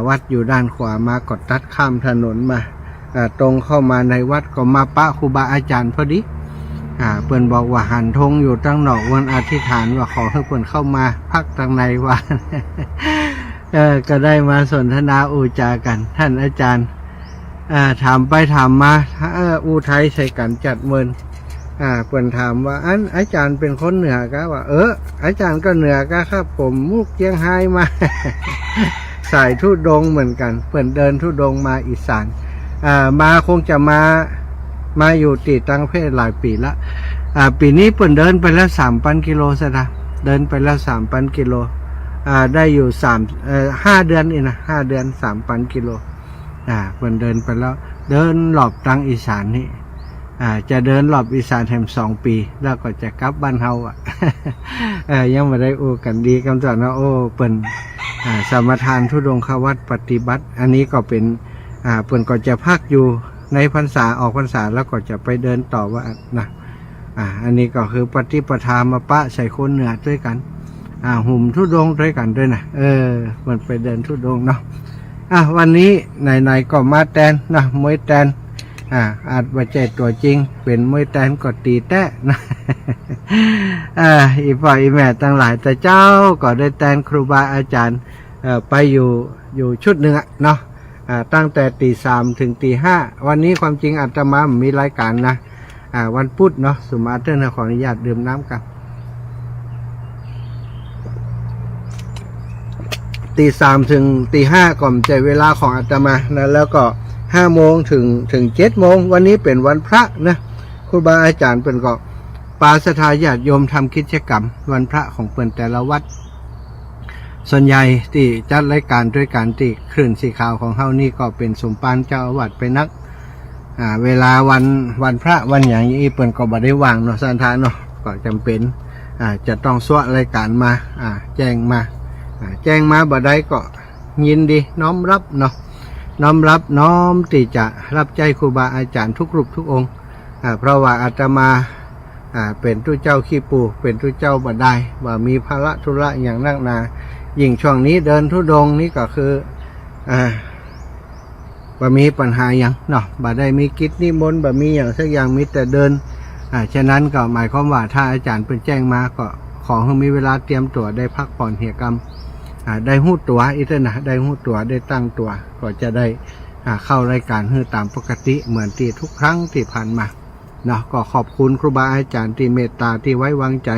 วัดอยู่ด้านขวามาก็ตัดข้ามถนนมาตรงเข้ามาในวัดก็มาปะครูบาอาจารย์พอดีเพิ่นบอกว่าหันธงอยู่ตั้งนอกวันอธิษฐานว่าขอให้เพิ่นเข้ามาพักทางในวัน ก็ได้มาสนทนาอูจากันท่านอาจารย์ถามไปถามมาอูไทยใส่กันจัดเมินเพิ่นถามว่าอาจารย์เป็นคนเหนือกะว่าอาจารย์ก็เหนือกะครับผมมุกเจียงไฮ้มา สายทุดงเหมือนกันเพิ่นเดินทุดงมาอีสานมาคงจะมาอยู่ติดตั้งเพศหลายปีละปีนี้เพิ่นเดินไปแล้ว 3,000 กิโลซะนะเดินไปแล้ว 3,000 กิโลได้อยู่5 เดือนนี่นะ5 เดือน 3,000 กิโลเพิ่นเดินไปแล้วเดินรอบตั้งอีสานนี่จะเดินรอบอีสานแถม2 ปีแล้วก็จะกลับบ้านเฮายังไม่ได้กันดีกำจัดนะเปิ้นสมทานธุดงควัตรปฏิบัติอันนี้ก็เป็นเปิ้นก็จะพักอยู่ในพรรษาออกพรรษาแล้วก็จะไปเดินต่อว่านะอันนี้ก็คือปฏิปทามาปะใส่คนเหนือด้วยกันหุ่มธุดงด้วยกันด้วยนะมันไปเดินธุดงเนาะ วันนี้ไหนๆก็มาแตนนะมวยแตนอาจว่าใจตัวจริงเป็นมวยแตนก็ตีแตะนะอีพ่ออีแม่ทั้งหลายแต่เจ้าก็ได้แตนครูบาอาจารย์ไปอยู่ชุดหนึ่งเนาะตั้งแต่ตี 3ถึงตี 5วันนี้ความจริงอาตมามีรายการนะวันพุธเนาะสุมาเตอร์ขออนุญาตดื่มน้ำกันตี 3ถึงตี 5ก่อนใจเวลาของอาตมานะแล้วก็5 โมงถึง 7 โมงวันนี้เป็นวันพระนะครูบาอาจารย์เป็นก็ปาสถาญาติโยมทำกิจกรรมวันพระของเปิ่นแต่ละวัดส่วนใหญ่ที่จัดรายการด้วยการที่คลื่นสีขาวของเฮานี่ก็เป็นสมปานเจ้าอาวาสไปนักเวลาวันพระวันอย่างนี้เปิ่นก็บ่ได้วางเนาะสันทานเนาะก็จำเป็นจะต้องสวะรายการมาแจ้งมาบ่ได้ก็ยินดีน้อมรับเนาะน้อมที่จะรับใจครูบาอาจารย์ทุกรูปทุกองค์เพราะว่าอาตมาเป็นตู้เจ้าขี้ปูเป็นตู้เจ้าบ่ได้ว่ามีภาระธุระอย่างนักหนายิ่งช่วงนี้เดินธุดงค์นี้ก็คือบ่มีปัญหาอย่างเนาะบ่ได้มีกิจนิมนต์บ่มีอย่างสักอย่างมีแต่เดินฉะนั้นก็หมายความว่าถ้าอาจารย์เป็นแจ้งมาก็ขอให้มีเวลาเตรียมตัวได้พักผ่อนเหี่ยกรรมได้หู้ตัวอีกนะได้หู้ตัวได้ตั้งตัวก็จะได้เข้ารายการตามปกติเหมือนที่ทุกครั้งที่ผ่านมาเนาะก็ขอบคุณครูบาอาจารย์ที่เมตตาที่ไว้วางใจ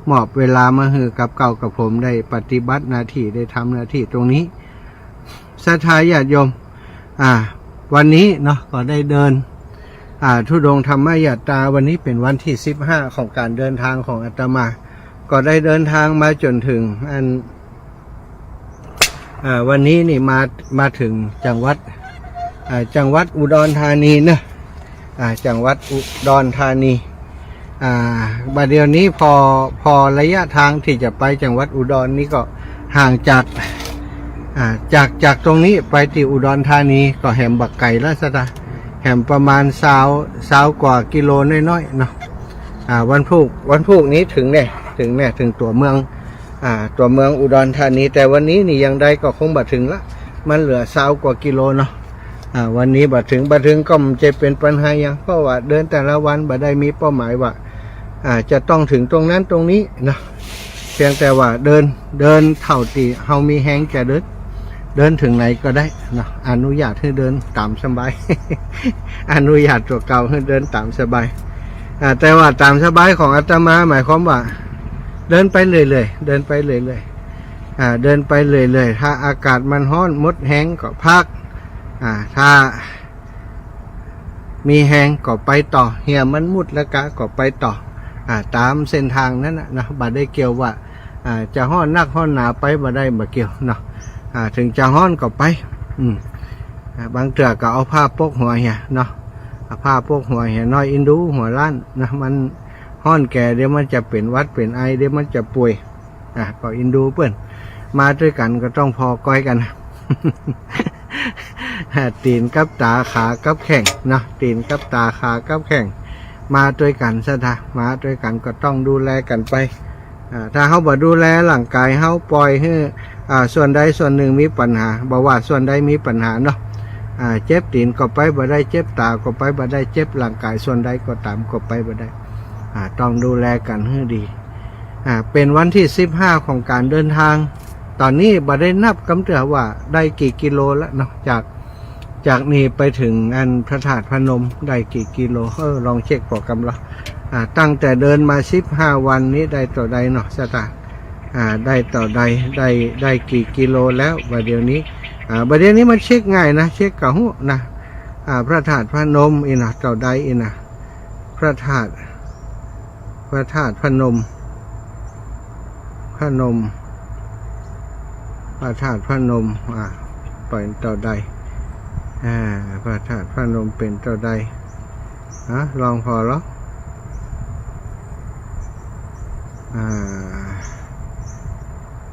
มอบเวลามาให้กับเก่ากับผมได้ปฏิบัติหน้าที่ได้ทำหน้าที่ตรงนี้ศรัทธาญาติโยมวันนี้เนาะก็ได้เดินธุดงค์ธรรมยตราวันนี้เป็นวันที่15ของการเดินทางของอาตมาก็ได้เดินทางมาจนถึงวันนี้นี่มาถึงจังหวัดอุดรธานีนะจังหวัดอุดรธานีบัดเดี๋ยวนี้พอระยะทางที่จะไปจังหวัดอุดรนี้ก็ห่างจากตรงนี้ไปที่อุดรธานีก็แหมบักไก่ละสตาแหมประมาณ20กว่ากิโลน้อยๆเนาะวันพุธนี้ถึงตัวเมืองอุดรธานีแต่วันนี้นี่ยังได้ก็คงบัดถึงละมันเหลือ20กว่ากิโลเนาะวันนี้บัดถึงก็จะเป็นปัญหาอย่างเพราะว่าเดินแต่ละวันบัดได้มีเป้าหมายว่าจะต้องถึงตรงนั้นตรงนี้นะเพียงแต่ว่าเดินเท่าที่เฮามีแฮงจะเดินถึงไหนก็ได้นะอนุญาตให้เดินตามสบาย อนุญาตตัวเก่าให้เดินตามสบายแต่ว่าตามสบายของอาตมาหมายความว่าเดินไปเรื่อยๆเดินไปเรื่อยๆถ้าอากาศมันร้อนมดแห้งก็พักถ้ามีแห้งก็ไปต่อเหี่ยมันมุดแล้วก็ไปต่อตามเส้นทางนั้นนะบ่ได้เกี่ยวว่าจะร้อนนักร้อนหนาไปบ่ได้บ่เกี่ยวเนาะถึงจะร้อนก็ไปบางเทื่อก็เอาผ้าปกหัวเหี่ยเนาะผ้าปกหัวเหี่ยน้อยอินดูหัวล้านนะมันร้อนแก่เดี๋ยวมันจะเป็นวัดเป็นไอเดี๋ยวมันจะป่วยก็อินดูเพื่อนมาด้วยกันก็ต้องพอก้อยกันตีนกับตาขากับแข่งเนาะตีนกับตาขากับแข่งมาด้วยกันซะท่ามาด้วยกันก็ต้องดูแลกันไปถ้าเขาบ่ดูแลร่างกายเขาปล่อยให้ส่วนใดส่วนหนึ่งมีปัญหาบ่ว่าส่วนใดมีปัญหาเนาะเจ็บตีนก็ไปบ่ได้เจ็บตาก็ไปบ่ได้เจ็บร่างกายส่วนใดก็ตามก็ไปบ่ได้ต้องดูแลกันให้ดีเป็นวันที่15ของการเดินทางตอนนี้บ่ได้นับกำเตือว่าได้กี่กิโลแล้วเนาะจากนี้ไปถึงพระธาตุพนมได้กี่กิโลลองเช็คโปรแกรมเราตั้งแต่เดินมา15วันนี้ได้ต่อใดเนาะสตาได้ต่อใดได้กี่กิโลแล้วบัดเดี๋ยวนี้มันเช็คง่ายนะเช็คกะหูนะพระธาตุพนมอีนะต่อใดอีนะพระธาตุพนมพระธาตุพนมเป็นต่อใดพระธาตุพนมเป็นต่อใดลองพอแล้ว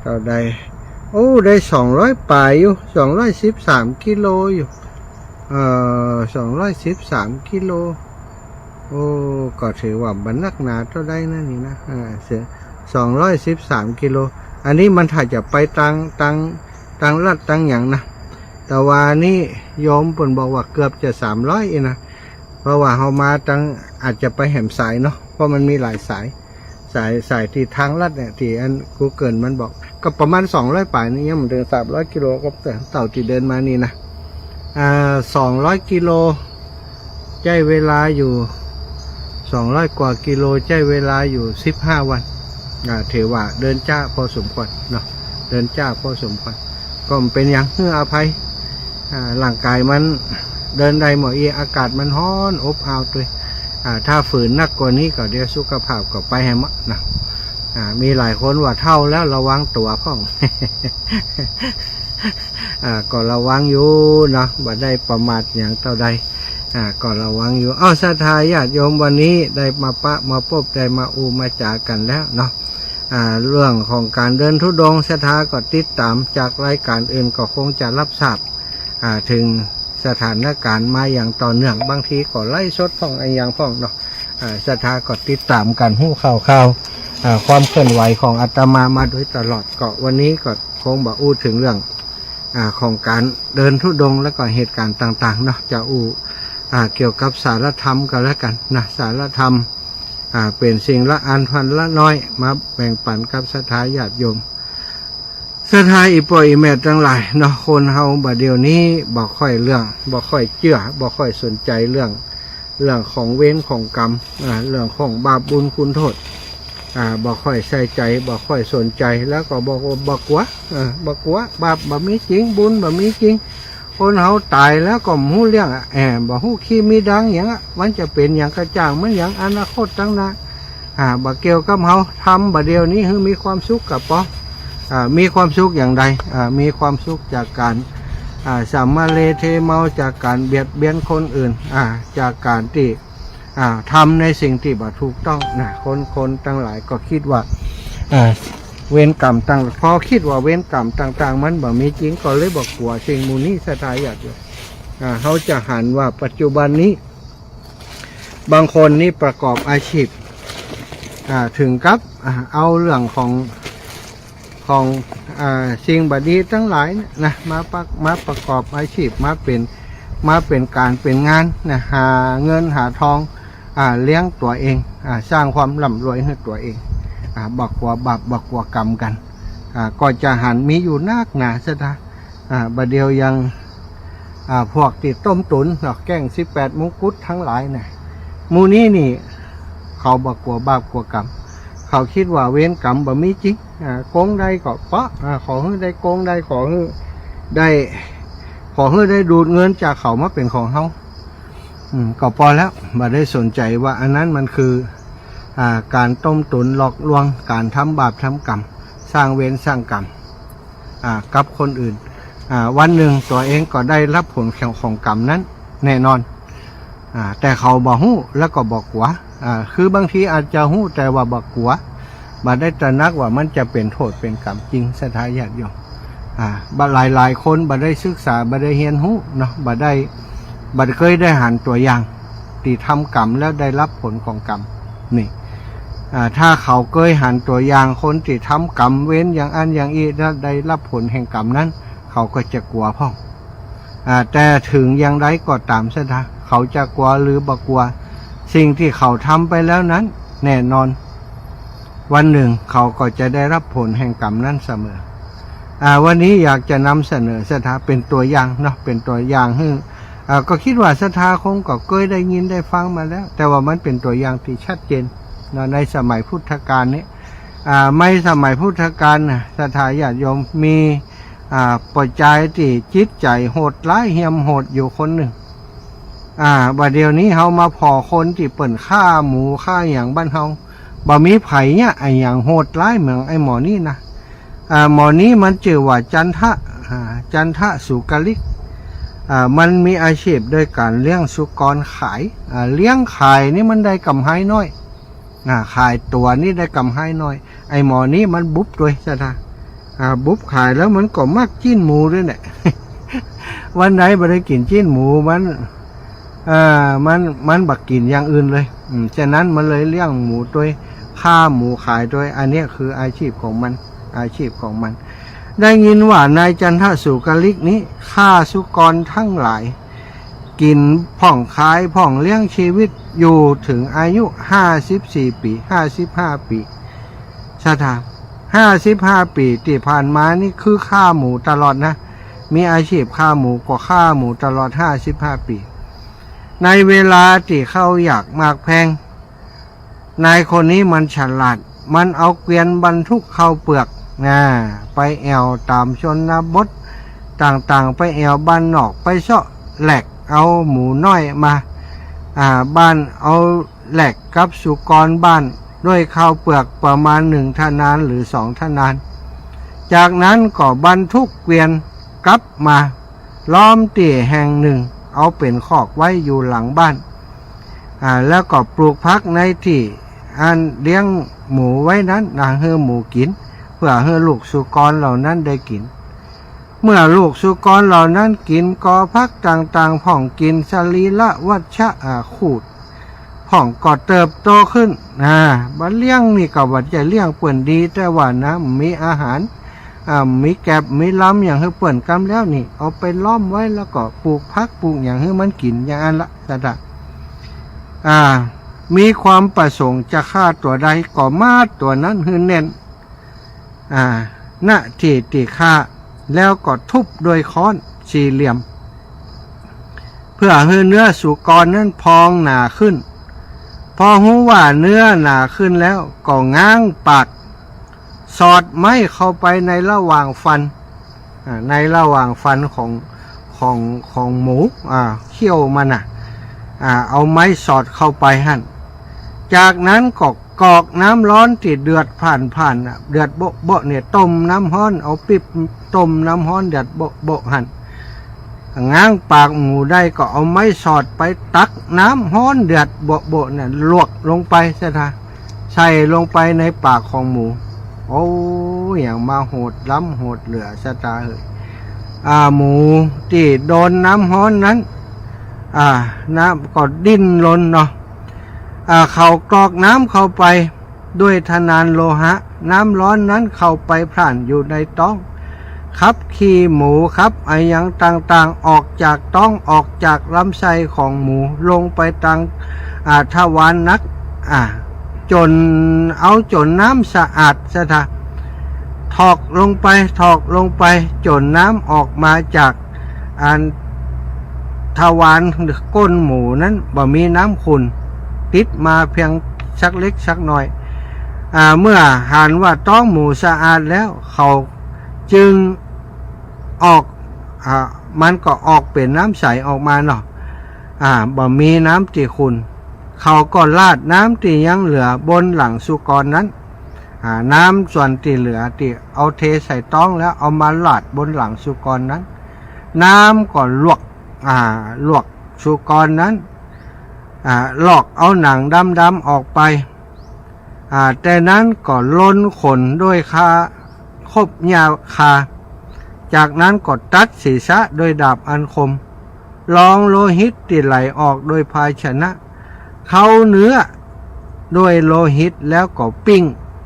ต่อใดโอ้ได้200ปลายอยู่213กิโลอยู่213กิโลโอ้ก็ถือว่าบรรนักหนาเท่าใดนั่นนี่นะ213กิโลอันนี้มันถ้าจะไปตังลัดตังอย่างนะ แต่ว่านี่โยมเพิ่นบอกว่าเกือบจะ300นะเพราะว่าเฮามาตั้งอาจจะไปแหมสายเนาะเพราะมันมีหลายสายที่ทางลัดเนี่ยที่อัน Google มันบอกก็ประมาณ200ป่ายนี่มันเดิน300กิโลก็เต่าที่เดินมานี่นะ200กิโลใช้เวลาอยู่200กว่ากิโลใช้เวลาอยู่15วันถือว่าเดินจ้าพอสมควรเนาะเดินจ้าพอสมควรก็เป็นอย่างเพื่ออภัยร่างกายมันเดินได้หมดอากาศมันร้อนอบอ้าวด้วยถ้าฝืนนักกว่านี้ก็เดี๋ยวสุขภาพก็ไปแฮมนะมีหลายคนว่าเท่าแล้วระวังตัวพ่อง ก็ระวังอยู่เนาะบ่ได้ประมาทอย่างเท่าใดก็ระวังอยู่ศรัทธาญาติโยมวันนี้ได้มาปะมาพบได้มามาจากันแล้วเนาะเรื่องของการเดินธุดงค์ศรัทธาก็ติดตามจากรายการอื่นก็คงจะรับทราบถึงสถานการณ์มาอย่างต่อเนื่องบางทีก็ไล่สดพ่องไอ้อย่างพ่องเนาะศรัทธาก็ติดตามกันหู้ข่าวความเคลื่อนไหวของอาตมามาโดยตลอดก็วันนี้ก็คงบอกถึงเรื่องของการเดินธุดงค์และก็เหตุการณ์ต่างๆเนาะจะเกี่ยวกับสารธรรมกันแล้วกันนะสารธรรมเป็นสิ่งละอันพันละน้อยมาแบ่งปันกับศรัทธาญาติโยมศรัทธาอีป่อยอีแม่ทั้งหลายเนาะคนเฮาบัดเดี๋ยวนี้บ่ค่อยเชื่อบ่ค่อยสนใจเรื่องของเวรของกรรมเรื่องของบาปบุญคุณโทษบ่ค่อยใส่ใจบ่ค่อยสนใจแล้วก็บ่กลัวบาปบ่มีจริงบุญบ่มีจริงคนเฮาตายแล้วก็หู้เรื่องบ่ฮู้ขี้มีดังอย่างมันจะเป็นอย่างกระจ่างมันอย่างอนาคตตั้งหน้าบ่เกี่ยวกับเฮาทำบ่เดียวนี้คือมีความสุขกับปอมีความสุขอย่างใดมีความสุขจากการสัมมาเลเทเมาจากการเบียดเบียนคนอื่นจากการที่ทำในสิ่งที่บ่ถูกต้องนะคนทั้งหลายก็คิดว่าเวรกรรมต่างพอคิดว่าเวรกรรมต่างๆมันบ่มีจริงก็เลยบอกกลัวสิ่งมูนี้ศรัทธาญาติโยมเขาจะหันว่าปัจจุบันนี้บางคนนี่ประกอบอาชีพถึงกับเอาเรื่องของสิ่งบดีทั้งหลายนะมาประกอบอาชีพมาเป็นการเป็นงานนะหาเงินหาทองเลี้ยงตัวเองสร้างความร่ำรวยให้ตัวเองบักกว่าบาปบักกว่ากรรมกันก็จะหันมีอยู่นักหนาซะนะบดเดียวยังพวกติดต้มตุ๋นหรอกแกล้ง18มงกุฎทั้งหลายนะมูนี้นี่เขาบักกว่าบาปกว่ากรรมเขาคิดว่าเวรกรรมบ่มีจริงโกงได้ก็เพราะขอให้ได้โกงได้ขอให้ได้ดูดเงินจากเขามาเป็นของเขาก็พอแล้วบ่ได้สนใจว่าอันนั้นมันคือการต้มตุนหลอกลวงการทำบาปทำกรรมสร้างเวรสร้างกรรมกับคนอื่นวันหนึ่งตัวเองก็ได้รับผลของกรรมนั้นแน่นอนแต่เขาบอกหู้แล้วก็บอกหัวคือบางทีอาจจะหู้แต่ว่าบอกหัวบ่ได้ตระหนักว่ามันจะเป็นโทษเป็นกรรมจริงศรัทธาญาติโยมหลายคนบ่ได้ศึกษาบ่ได้เรียนรู้เนาะบ่เคยได้หันตัวอย่างที่ทำกรรมแล้วได้รับผลของกรรมนี่ถ้าเขาเคยหันตัวอย่างคนที่ทำกรรมเว้นอย่างอันอย่างอีแล้วได้รับผลแห่งกรรมนั้นเขาก็จะกลัวพ่องแต่ถึงอย่างไรก็ตามซะนะเขาจะกลัวหรือบ่กลัวสิ่งที่เขาทำไปแล้วนั้นแน่นอนวันหนึ่งเขาก็จะได้รับผลแห่งกรรมนั้นเสมอวันนี้อยากจะนำเสนอศรัทธาเป็นตัวอย่างเนาะเป็นตัวอย่างก็คิดว่าศรัทธาคงก็เคยได้ยินได้ฟังมาแล้วแต่ว่ามันเป็นตัวอย่างที่ชัดเจนในสมัยพุทธกาลนี้ไม่สมัยพุทธกาลศรัทธาญาติโยมมีปัจจัยที่จิตใจโหดร้ายเหี้ยมโหดอยู่คนหนึ่งบัดเดี๋ยวนี้เฮามาพอคนที่เปิ่นฆ่าหมูฆ่าอย่างบ้านเฮาบ่มีไผเนี่ยไอ้อย่างโหดร้ายเหมือนไอ้หมอนี่นะหมอนี้มันชื่อว่าจันทะสุกลิกมันมีอาชีพโดยการเลี้ยงสุกรขายเลี้ยงขายนี่มันได้กำไรน้อยขายตัวนี่ได้กำไรน้อยไอ้หมอนี้มันบุบด้วยซะนะบุบขายแล้วมันก็มักจิ้นหมูด้วยเนี่ย วันไหนบ่ได้กินจิ้นหมูมันบักกินอย่างอื่นเลยฉะนั้นมันเลยเลี้ยงหมูด้วยฆ่าหมูขายด้วยอันนี้คืออาชีพของมัน ได้ยินว่านายจันทสุกลิกนี้ฆ่าสุกรทั้งหลายกินผ่องขายผ่องเลี้ยงชีวิตอยู่ถึงอายุ54 ปี55 ปีชาถา55 ปีที่ผ่านมานี่คือฆ่าหมูตลอดนะมีอาชีพฆ่าหมูก็ฆ่าหมูตลอด55 ปีในเวลาที่เขาอยากมากแพงนายคนนี้มันฉลาดมันเอาเกวียนบรรทุกข้าวเปลือกไปแอวตามชนบทต่างๆไปแอวบ้านนอกไปเสาะแหลกเอาหมูน้อยมาบ้านเอาแหลกกับสุกรบ้านด้วยข้าวเปลือกประมาณ1 ทนานหรือ2 ทนานจากนั้นก็บรรทุกเกวียนกลับมาล้อมเตี่ยแห่งหนึ่งเอาเป็นคอกไว้อยู่หลังบ้านแล้วก็ปลูกพักในที่อันเลี้ยงหมูไว้นั้นให้หมูกินเพื่อให้ลูกสุกรเหล่านั้นได้กินเมื่อลูกสุกรเหล่านั้นกินกอพักต่างๆผ่องกินสรีละวัชชะขูดผ่องก็เติบโตขึ้นบัดเลี้ยงนี่ก็ว่าจะเลี้ยงเปิ่นดีแต่ว่านะมีอาหารมีแกบมีล้ำอย่างให้เปิ่นกำแล้วนี่เอาไปล้อมไว้แล้วก็ปลูกพักปลูกอย่างให้มันกินอย่างอันละแต่มีความประสงค์จะฆ่าตัวใดก็มาตัวนั้นให้แน่นณที่ฆ่าแล้วก็ทุบโดยค้อนสี่เหลี่ยมเพื่อให้เนื้อสุกรนั้นพองหนาขึ้นพอหูว่าเนื้อหนาขึ้นแล้วก็ง้างปากสอดไม้เข้าไปในระหว่างฟันในระหว่างฟันของหมูเขี้ยวมันเอาไม้สอดเข้าไปหั่นจากนั้นก็กอกน้ำร้อนที่เดือดผ่านเดือดโบะเนี่ยต้มน้ำร้อนเอาปิ๊บต้มน้ำร้อนเดือดโบะหั่นง้างปากหมูได้ก็เอาไม้สอดไปตักน้ำร้อนเดือดโบะเนี่ยลวกลงไปซะท่าใส่ลงไปในปากของหมูโอ้อย่างมาโหดล้ำโหดเหลือซะท่าหมูที่โดนน้ำร้อนนั้นน้ำก็ดิ้นรนเนาะเขากรอกน้ำเข้าไปด้วยธนานโลหะน้ำร้อนนั้นเข้าไปผ่านอยู่ในท้องครับขี้หมูครับอย่างต่างๆออกจากท้องออกจากลำไส้ของหมูลงไปทางทวารนักจนน้ำสะอาดซะท่าถอกลงไปจนน้ำออกมาจากทวารก้นหมูนั้นบ่มีน้ำขุ่นติดมาเพียงสักเล็กสักน้อยเมื่อหันว่าท้องหมูสะอาดแล้วเขาจึงออกมันก็ออกเป็นน้ำใสออกมาเนาะบ่มีน้ำที่ขุ่นเขาก็ลาดน้ำที่ยังเหลือบนหลังสุกรนั้นน้ำส่วนที่เหลือที่เอาเทใส่ท้องแล้วเอามาลาดบนหลังสุกรนั้นน้ำก็ลวกสุกรนั้นลอกเอาหนังดำๆออกไปแต่นั้นก็ล้นขนด้วยคบยาคาจากนั้นก็ตัดศีรษะโดยดาบอันคมลองโลหิตที่ไหลออกโดยภาชนะเข้าเนื้อด้วยโลหิตแล้วก็ปิ้ง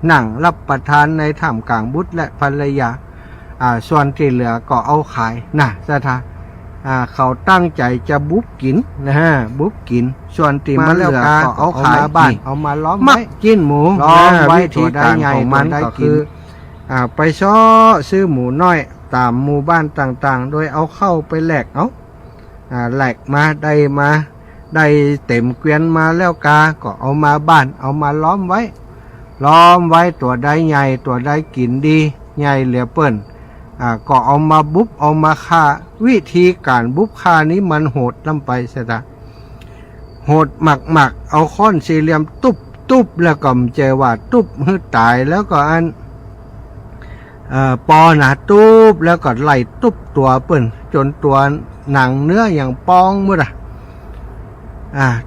หนังรับประทานในท่ามกลางบุตรและภรรยาส่วนที่เหลือก็เอาขายสถานเขาตั้งใจจะบุบกินบุบกินส่วนที่มันเหลือก็เอาขายบ้านเอามาล้อมไว้กินหมูล้อมไว้ที่การของมันก็คือไปซ้อซื้อหมูน้อยตามหมู่บ้านต่างๆโดยเอาเข้าไปแหลกแหลกมาได้เต็มเกวียนมาแล้วก็เอามาบ้านเอามาล้อมไว้ตัวใดใหญ่ตัวใดกินดีใหญ่เหลือเปิ้นก็เอามาบุบเอามาฆ่าวิธีการบุบฆ่านี้มันโหดลำไปซะนะโหดหมักเอาค้อนสี่เหลี่ยมตุบแล้วก็เจอว่าตุบให้ตายแล้วก็ปอตุบแล้วก็ไล่ตุบตัวเปิ้นจนตัวหนังเนื้ออย่างปองหมด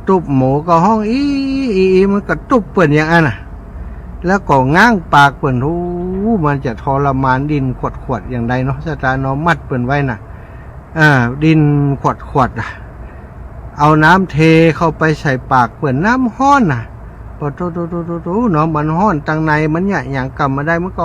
ตุบหมูก็ห้องอีมันก็ตุบเปิ้นอย่างนั้นแล้วก็ง้างปากเปิ้นมันจะทรมานดินขวดอย่างใดเนาะสตาเนาะมัดเปิ้นไว้ดินขวดเอาน้ำเทเข้าไปใส่ปากเปิ้นน้ำห้อนปะโตเนาะมันห้อนตังในมันอย่างกำมาได้มันก็